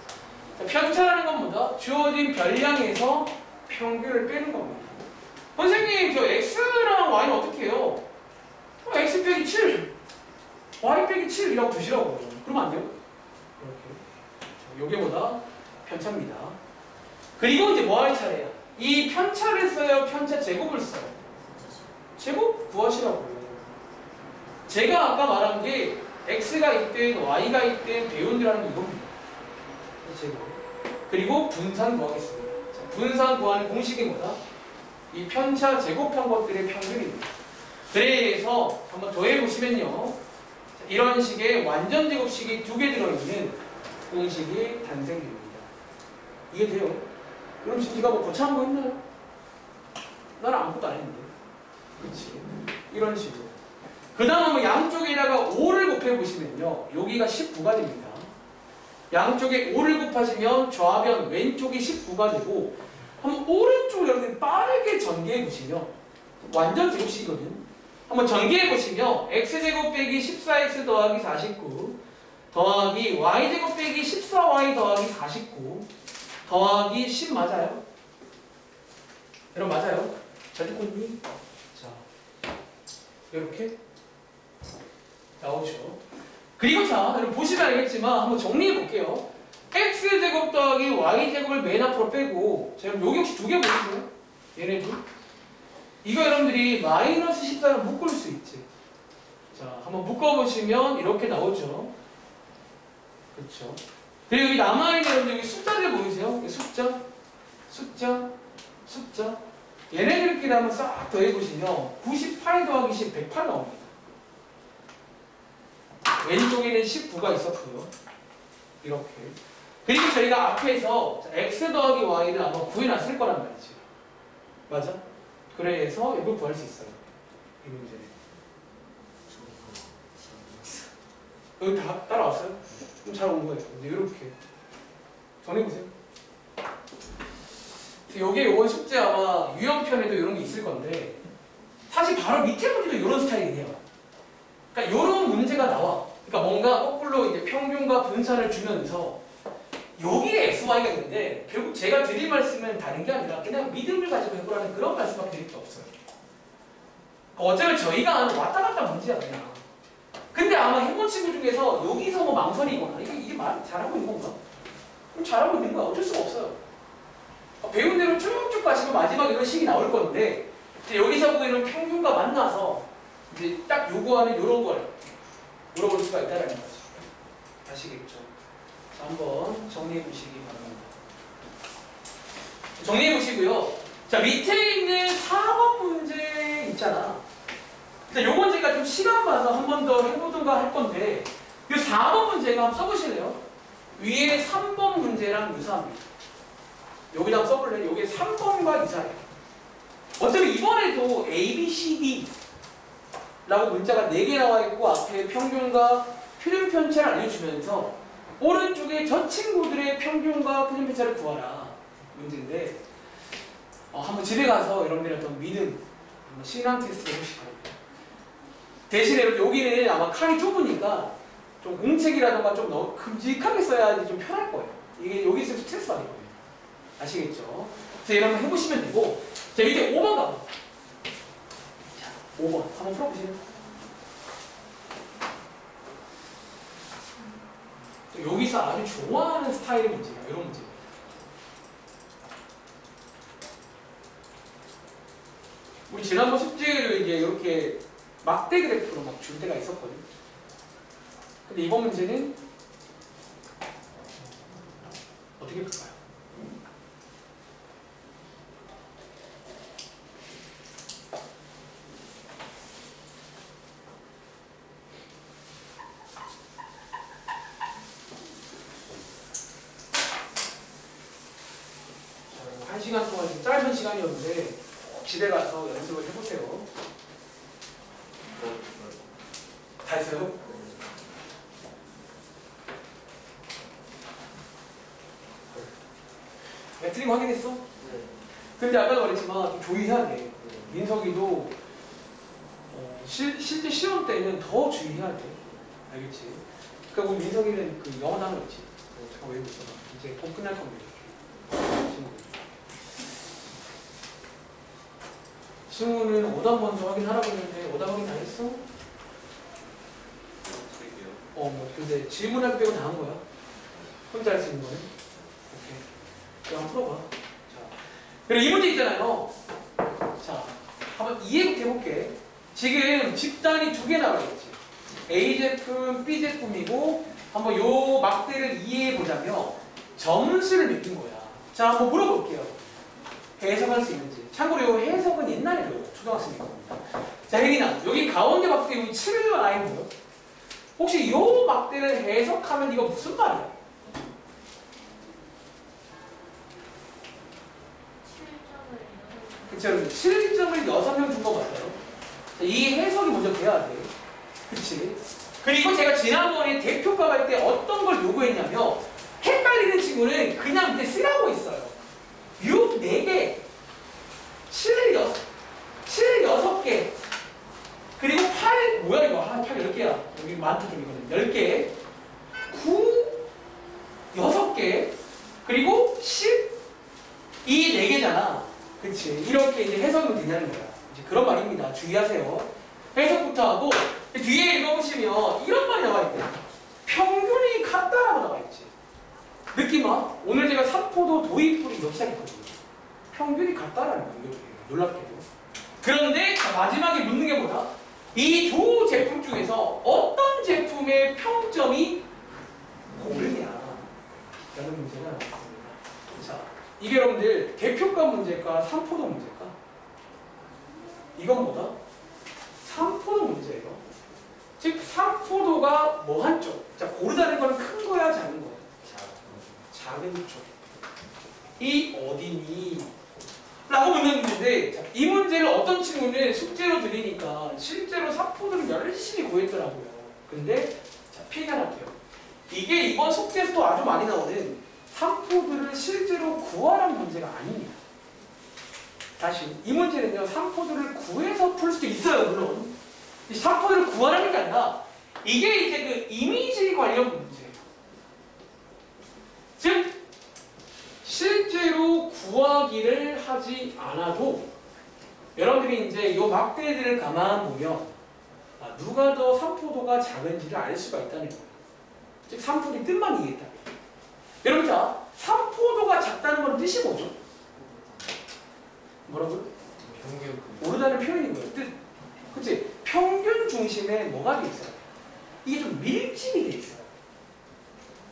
자, 편차라는 건 뭐다? 주어진 별량에서 평균을 빼는 겁니다. 선생님, 저 x랑 y는 어떻게 해요? x 빼기 7. y 빼기 7이라고 두시라고요. 그러면 안 돼요? 이렇게. 요게보다 편차입니다. 그리고 이제 뭐 할 차례야? 이 편차를 써요? 편차 제곱을 써요? 제곱 구하시라고요. 제가 아까 말한 게 x가 있든 y가 있든 배운이라는 게 이겁니다. 제곱. 그리고 분산 구하겠습니다. 자, 분산 구하는 공식이 뭐다? 이 편차 제곱한 것들의 평균입니다. 그래서 한번 더해보시면요. 이런 식의 완전 제곱식이 2개 들어있는 공식이 탄생됩니다. 이게 돼요? 그럼 지금 네가 뭐 거창한 거 있나요? 나는 아무것도 안 했는데. 그렇지. 이런 식으로. 그 다음 양쪽에다가 5를 곱해보시면요. 여기가 19가 됩니다. 양쪽에 5를 곱하시면 좌변 왼쪽이 19가 되고 한번 오른쪽 여러분들 빠르게 전개해보시면 완전 제곱식이거든. 한번 전개해보시면 x제곱 빼기 14x 더하기 49 더하기 y제곱 빼기 14y 더하기 49 더하기 10 맞아요? 여러분 맞아요? 잘 듣고 있니? 자, 이렇게 나오죠. 그리고 자, 여러분 보시면 알겠지만 한번 정리해볼게요. x제곱 더하기 y제곱을 맨 앞으로 빼고 자, 여기 혹시 2개 보이세요? 얘네들 이거 여러분들이 마이너스 14를 묶을 수 있지. 자, 한번 묶어보시면 이렇게 나오죠. 그렇죠. 그리고 여기 남아있는 여러분들 여기 숫자들 보이세요? 여기 숫자, 숫자, 숫자. 얘네들끼리 한번 싹 더해보시면 98 더하기 10, 108 나옵니다. 왼쪽에는 19가 있었고요. 이렇게. 그리고 저희가 앞에서 x 더하기 y를 아마 구해놨을 거란 말이죠. 맞아? 그래서 이걸 구할 수 있어요. 이 문제는. 여기 다 따라왔어요? 좀 잘 온 거예요. 근데 이렇게 정해보세요. 요게 요번 숙제 아마 유형편에도 이런 게 있을 건데 사실 바로 밑에 문제도 이런 스타일이에요. 그러니까 이런 문제가 나와. 그러니까 뭔가 거꾸로 이제 평균과 분산을 주면서 여기에 XY가 있는데 결국 제가 드릴 말씀은 다른 게 아니라 그냥 믿음을 가지고 해보라는 그런 말씀밖에 드릴 게 없어요. 어쩌면 저희가 아는 왔다 갔다 문제야 그냥. 근데 아마 해본 친구 중에서 여기서 뭐 망설이거나 이게 말 잘하고 있는 건가? 그럼 잘하고 있는 거야. 어쩔 수가 없어요. 배운 대로 쭉쭉 가시고 마지막에 이런 식이 나올 건데 이제 여기서 보이는 평균과 만나서 이제 딱 요구하는 이런 걸 물어볼 수가 있다는 거죠. 아시겠죠? 자, 한번 정리해 보시기 바랍니다. 정리해 보시고요. 자, 밑에 있는 4번 문제 있잖아. 일단 요건 제가 좀 시간 봐서 한 번 더 해보든가 할 건데 이 4번 문제가 한번 써보실래요? 위에 3번 문제랑 유사합니다. 여기다 한번 써볼래요? 요게 3번과 유사해요. 어차피 이번에도 A, B, C, D 라고 문자가 4개 나와 있고 앞에 평균과 표준 편차를 알려주면서 오른쪽에 저 친구들의 평균과 표준 편차를 구하라 문제인데 한번 집에 가서 여러분들의 어떤 믿음 한번 신앙 테스트 해보시기 바랍니다. 대신에 여기는 아마 칸이 좁으니까 좀 공책이라던가 좀 너무 큼직하게 써야지 좀 편할 거예요. 이게 여기 있으면 스트레스 받을 거예요. 아시겠죠? 자, 여러분 해보시면 되고 자, 밑에 5번 가봐. 자, 5번 한번 풀어보세요. 여기서 아주 좋아하는 스타일의 문제예요. 이런 문제. 우리 지난번 숙제를 이제 이렇게 막대 그래프로 막 줄 때가 있었거든요. 근데 이번 문제는 어떻게 풀까요? 한 시간 동안 좀 짧은 시간이었는데 꼭 집에 가서 연습을 해보세요. 다 했어요? 틀린 확인했어? 네. 근데 아까도 말했지만 좀 주의해야 돼. 민석이도 실제 시험 때는 더 주의해야 돼. 알겠지? 그러니까 우리 민석이는 그 영어 단어 있지? 잠깐 외우고 있어. 이제 곧 끝날 겁니다. 승우는 오답 먼저 확인하라고 했는데 오답 확인 다 했어? 근데 질문할 빼고 다 한 거야. 혼자 할 수 있는 거는. 오케이. 그럼 한번 풀어봐. 자, 그리고 이 문제 있잖아요. 자, 한번 이해부터 해볼게. 지금 집단이 두 개 나와 있지. A 제품, B 제품이고 한번 요 막대를 이해해 보자면 점수를 매긴 거야. 자, 한번 물어볼게요. 해석할 수 있는지. 참고로 요 해석은 옛날에 배워요. 초등학생 겁니다. 자, 혜린아, 여기 가운데 막대 여기 7과 9 보여? 혹시 요 막대를 해석하면 이거 무슨 말이야? 7점을 그쵸? 7점을 6명 준 거 맞아요? 자, 이 해석이 먼저 돼야 돼. 그치? 그리고 제가 지난번에 대표값 할 때 어떤 걸 요구했냐면 헷갈리는 친구는 그냥 밑에 쓰라고 했어요. 6 4개, 7 6개, 그리고 8 뭐야 이거? 8 10개야. 여기 많다 좀 이거는 10개, 9 6개, 그리고 10 이 4개잖아. 그치? 이렇게 이제 해석이 되냐는 거야. 이제 그런 말입니다. 주의하세요. 해석부터 하고 뒤에 읽어보시면 이런 말이 나와 있대. 평균이 같다라고 나와 있지. 느낌 와? 오늘 제가 삼포도 도입부를 이렇게 시작했거든요. 평균이 같다라는 거예요. 이렇게 놀랍게도. 그런데 마지막에 묻는 게 뭐다? 이 두 제품 중에서 어떤 제품의 평점이 고르냐 라는 문제가 나왔습니다. 자, 이게 여러분들 대표값 문제일까? 삼포도 문제일까? 이건 뭐다? 삼포도 문제예요. 즉 삼포도가 뭐 한쪽? 자, 고르다는 건 큰 거야, 작은 거야? 작은 쪽. 이 어디니? 라고 묻는 문제인데, 자, 이 문제를 어떤 친구는 숙제로 드리니까 실제로 삼포도를 열심히 구했더라고요. 근데 자, 피해갈게요. 이게 이번 숙제에서도 아주 많이 나오는 삼포도를 실제로 구하라는 문제가 아닙니다. 다시 이 문제는요, 삼포도를 구해서 풀 수도 있어요. 물론 이 삼포도를 구하라는 게 아니라 이게 이제 그 이미지 관련 문제예요. 즉 실제로 구하기를 하지 않아도 여러분들이 이제 이 막대들을 가만 보면 누가 더 삼포도가 작은지를 알 수가 있다는 거예요. 즉 삼포도의 뜻만 이해했다. 여러분, 자, 삼포도가 작다는 건 뜻이 뭐죠? 뭐라고요? 평균 모르다는 표현인 거예요. 뜻. 그치? 평균 중심에 뭐가 돼 있어요? 이게 좀 밀집이 돼 있어요.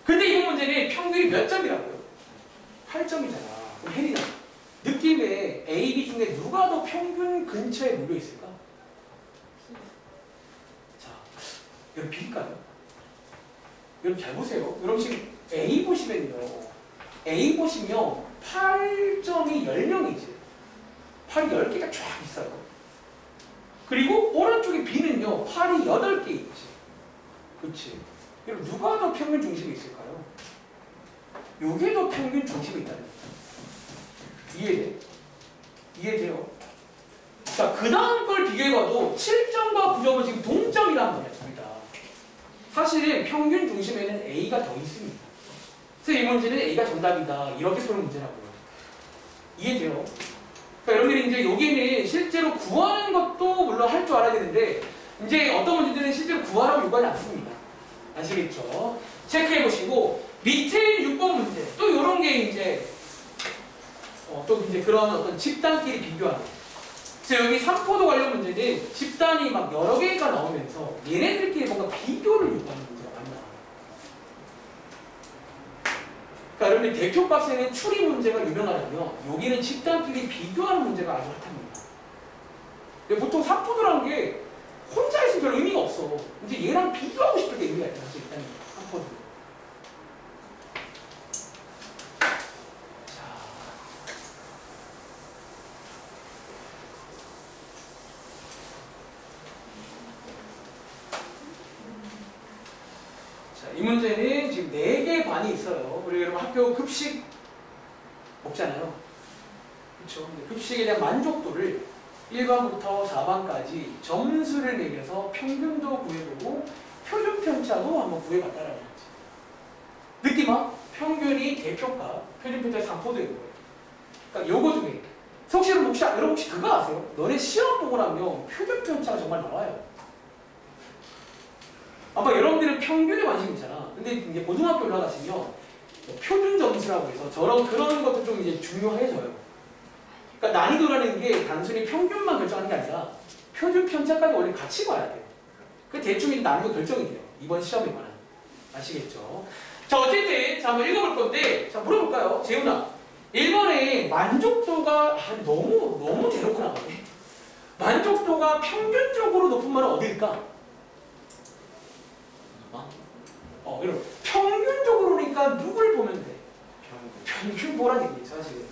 근데 이번 문제는 평균이 몇 점이라고요? 8점이잖아. 그럼 혜린아, 느낌에 A, B 중에 누가 더 평균 근처에 몰려 있을까? 자, 여러분 B일까요? 여러분 잘 보세요. 여러분 지금 A 보시면요. A 보시면 8점이 10명이지. 8이 10개가 쫙 있어요. 그리고 오른쪽에 B는요. 8이 8개 있지. 그렇지. 여러분 누가 더 평균 중심에 있을까요? 요게 더 평균 중심에 있다는 거예요. 이해돼? 이해돼요? 자, 그 다음 걸 비교해봐도 7점과 9점은 지금 동점이라는 거예요. 사실은 평균 중심에는 A가 더 있습니다. 그래서 이 문제는 A가 정답이다. 이렇게 푸는 문제라고요. 이해돼요? 그러니까 여러분들이 이제 여기는 실제로 구하는 것도 물론 할 줄 알아야 되는데 이제 어떤 문제들은 실제로 구하라고 요구하지 않습니다. 아시겠죠? 체크해 보시고 밑에 6번 문제 또 이런 게 이제 또 이제 그런 어떤 집단끼리 비교하는. 그래서 여기 삼포도 관련 문제는 집단이 막 여러 개가 나오면서 얘네들끼리 뭔가 비교를 요구하는 문제가 많이 나와요. 그러니까 여러분들 대표값에는 추리 문제가 유명하다면 여기는 집단끼리 비교하는 문제가 아주 핫합니다. 근데 보통 삼포도라는 게 혼자 있으면 별 의미가 없어. 이제 얘랑 비교하고 싶을 때 의미가 있다. 일단 삼포도. 이 문제는 지금 4개 반이 있어요. 그리고 여러분 학교 급식 먹잖아요. 그렇죠? 급식에 대한 만족도를 1반부터 4반까지 점수를 매겨서 평균도 구해보고 표준 편차도 한번 구해봤다라는 거지. 느낌 와? 평균이 대표값, 표준 편차 삼포도인 거예요. 그러니까 요거 중에 여러분 혹시 그거 아세요? 너네 시험 보고 나면 표준 편차가 정말 나와요. 아마 여러분들은 평균에 관심 있잖아. 근데 이제 고등학교 올라가시면 표준 점수라고 해서 그런 것도 좀 이제 중요해져요. 그러니까 난이도라는 게 단순히 평균만 결정하는 게 아니라 표준 편차까지 원래 같이 봐야 돼요. 그 대충 이 난이도 결정이 돼요. 이번 시험에 관한. 아시겠죠? 자, 어쨌든 자, 한번 읽어볼 건데 자, 물어볼까요? 재훈아. 1번에 만족도가 너무 대놓고 나가네. 만족도가 평균적으로 높은 말은 어딜까? 2번? 여러분 평균적으로니까 누굴 보면 돼? 평균 보라는 얘기죠 사실은.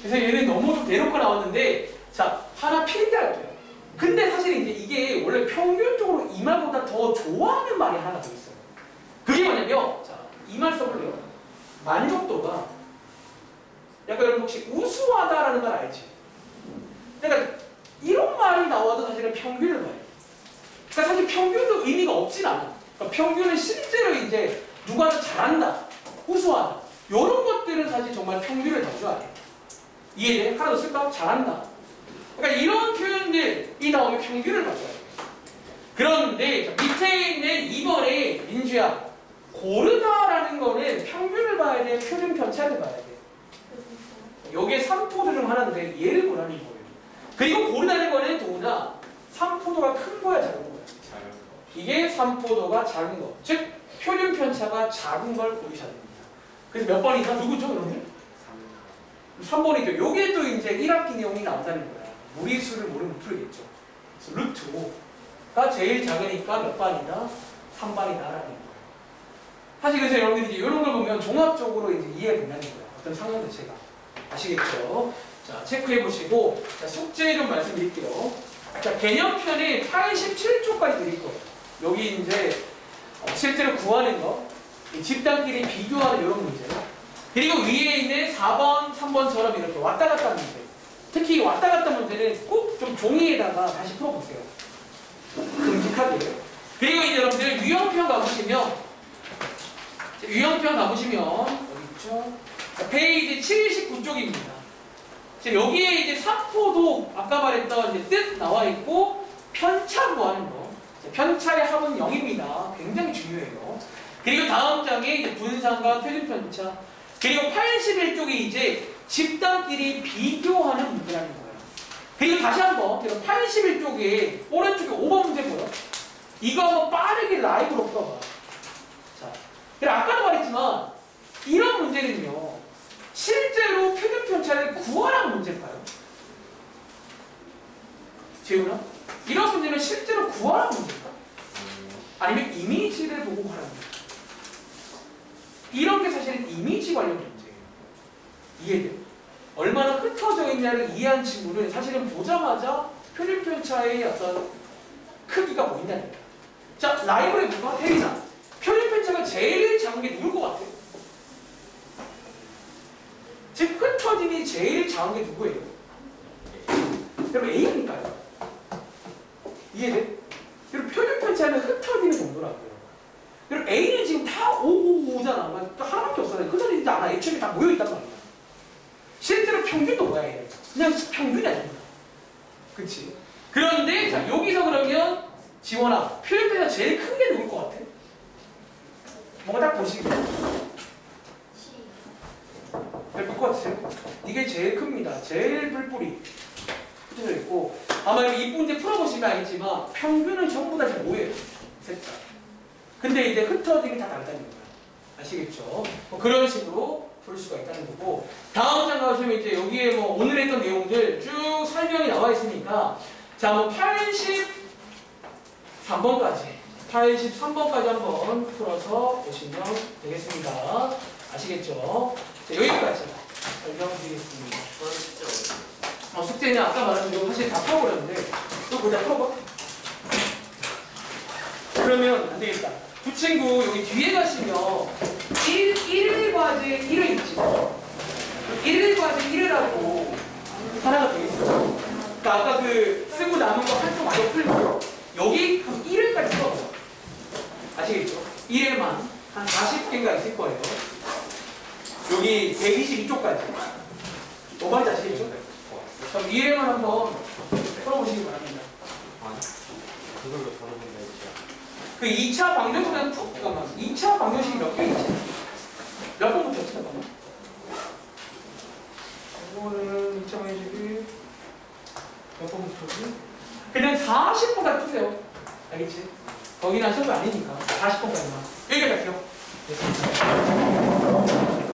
그래서 얘는 너무 좀 대놓고 나왔는데 자 하나 필기할게요. 근데 사실 이제 이게 원래 평균적으로 이 말보다 더 좋아하는 말이 하나 더 있어요. 그게 뭐냐면 자 이 말 써볼래요. 만족도가 약간 여러분 혹시 우수하다라는 말 알지? 그러니까 이런 말이 나와도 사실은 평균을 봐요. 그러니까 사실 평균도 의미가 없진 않아. 그러니까 평균은 실제로 이제 누가 더 잘한다, 우수하다 이런 것들은 사실 정말 평균을 봐줘야 돼. 이해돼? 하나 더 쓸까? 잘한다. 그러니까 이런 표현들이 나오면 평균을 봐줘야 돼. 그런데 자, 밑에 있는 2번에 민주야 고르다라는 거는 평균을 봐야 돼, 표준 편차를 봐야 돼. 여기에 3포도 중 하나인데 얘를 보라는 거예요. 그리고 고르다는 거는 더구나 3포도가 큰 거야, 작은 거야? 작은 거. 이게 3포도가 작은 거. 즉 표준 편차가 작은 걸 고르셔야 됩니다. 그래서 몇 번이다? 누구죠, 여러분? 3번이죠. 요게 또 이제 1학기 내용이 나온다는 거야. 무리수를 모르면 못 풀겠죠. 그래서 루트 5가 제일 작으니까 몇 반이다? 3반이다라는 거예요. 사실 그래서 여러분들이 이제 이런 걸 보면 종합적으로 이제 이해가 된다는 거예요. 어떤 상황 자체가. 아시겠죠? 자, 체크해 보시고, 자, 숙제 좀 말씀드릴게요. 자, 개념편이 87쪽까지 드릴 거예요. 여기 이제 실제로 구하는 거, 집단끼리 비교하는 이런 문제요. 그리고 위에 있는 4번, 3번처럼 이렇게 왔다 갔다 하는 문제. 특히 왔다 갔다 문제는 꼭 좀 종이에다가 다시 풀어보세요. 큼직하게. 그리고 이제 여러분들 유형편 가보시면, 어디 있죠? 자, 페이지 79쪽입니다. 여기에 이제 사포도 아까 말했던 이제 뜻 나와 있고 편차 구하는 거. 편차의 합은 0입니다. 굉장히 중요해요. 그리고 다음 장에 이제 분산과 표준 편차. 그리고 81쪽이 이제 집단끼리 비교하는 문제라는 거예요. 그리고 다시 한번 81쪽에 오른쪽에 5번 문제 보여. 이거 한번 빠르게 라이브로 풀어봐. 자, 그리고 아까도 말했지만 이런 문제는요. 실제로 표준 편차를 구하라는 문제일까요? 재훈아? 이런 문제는 실제로 구하라는 문제일까? 아니면 이미지를 보고 하라는 문제? 이런 게 사실은 이미지 관련 문제예요. 이해돼요? 얼마나 흩어져 있냐를 이해한 친구는 사실은 보자마자 표준 편차의 어떤 크기가 보인다는 거예요. 자, 라이브를 해볼까? 혜린아, 표준 편차가 제일 작은 게 누굴 것 같아? 즉 흩어짐이 제일 작은 게 누구예요? 여러분 A니까요. 이해돼? 여러분 표준 편차는 흩어지는 정도라고요. 여러분 A는 지금 다 5잖아. 그러니까 하나밖에 없어요. 흩어지지 않아. 애초에 다 모여있단 말이야. 실제로 평균도 뭐야 얘는? 그냥 평균이 아닙니다. 그치? 그런데 자 여기서 그러면 지원아 표준 편차 제일 큰 게 누굴 것 같아? 뭔가 딱 보시겠어요? 볼 것 같으세요? 이게 제일 큽니다. 제일 뿔뿔이 흩어져 있고 아마 이 문제 풀어보시면 알겠지만 평균은 전부 다 뭐예요? 셋 다. 근데 이제 흩어짐이 다 다르다는 거예요. 아시겠죠? 뭐 그런 식으로 볼 수가 있다는 거고 다음 장 가시면 이제 여기에 뭐 오늘 했던 내용들 쭉 설명이 나와 있으니까 자 뭐 83번까지 한번 풀어서 보시면 되겠습니다. 아시겠죠? 자, 여기까지 설명드리겠습니다. 숙제는 아까 말한 대로 사실 다 풀어버렸는데 또 그거 다 풀어봐. 그러면 안 되겠다. 두 친구 여기 뒤에 가시면 1과제 1을 있지. 1과제 1이라고 하나가 더 있어요. 그러니까 아까 그 쓰고 남은 거 한쪽 마저 풀고 여기 한 1일까지 풀어봐. 아시겠죠? 1일만 한 40개가 있을 거예요. 여기 122쪽까지. 뭐말인지 아시겠죠? 그럼 2회만 한번 풀어보시기 바랍니다. 그걸로 걸어본다 했죠. 그 2차 방정식은 잠깐만. 2차 방정식이 몇 개 있지? 몇 번 붙였지? 잠깐만. 이거는 2차 방정식이 몇 번 붙였지? 그냥 40번까지 푸세요. 알겠지? 거기는 시험이 아니니까 40번까지만. 여기까지 할게요. 됐습니다.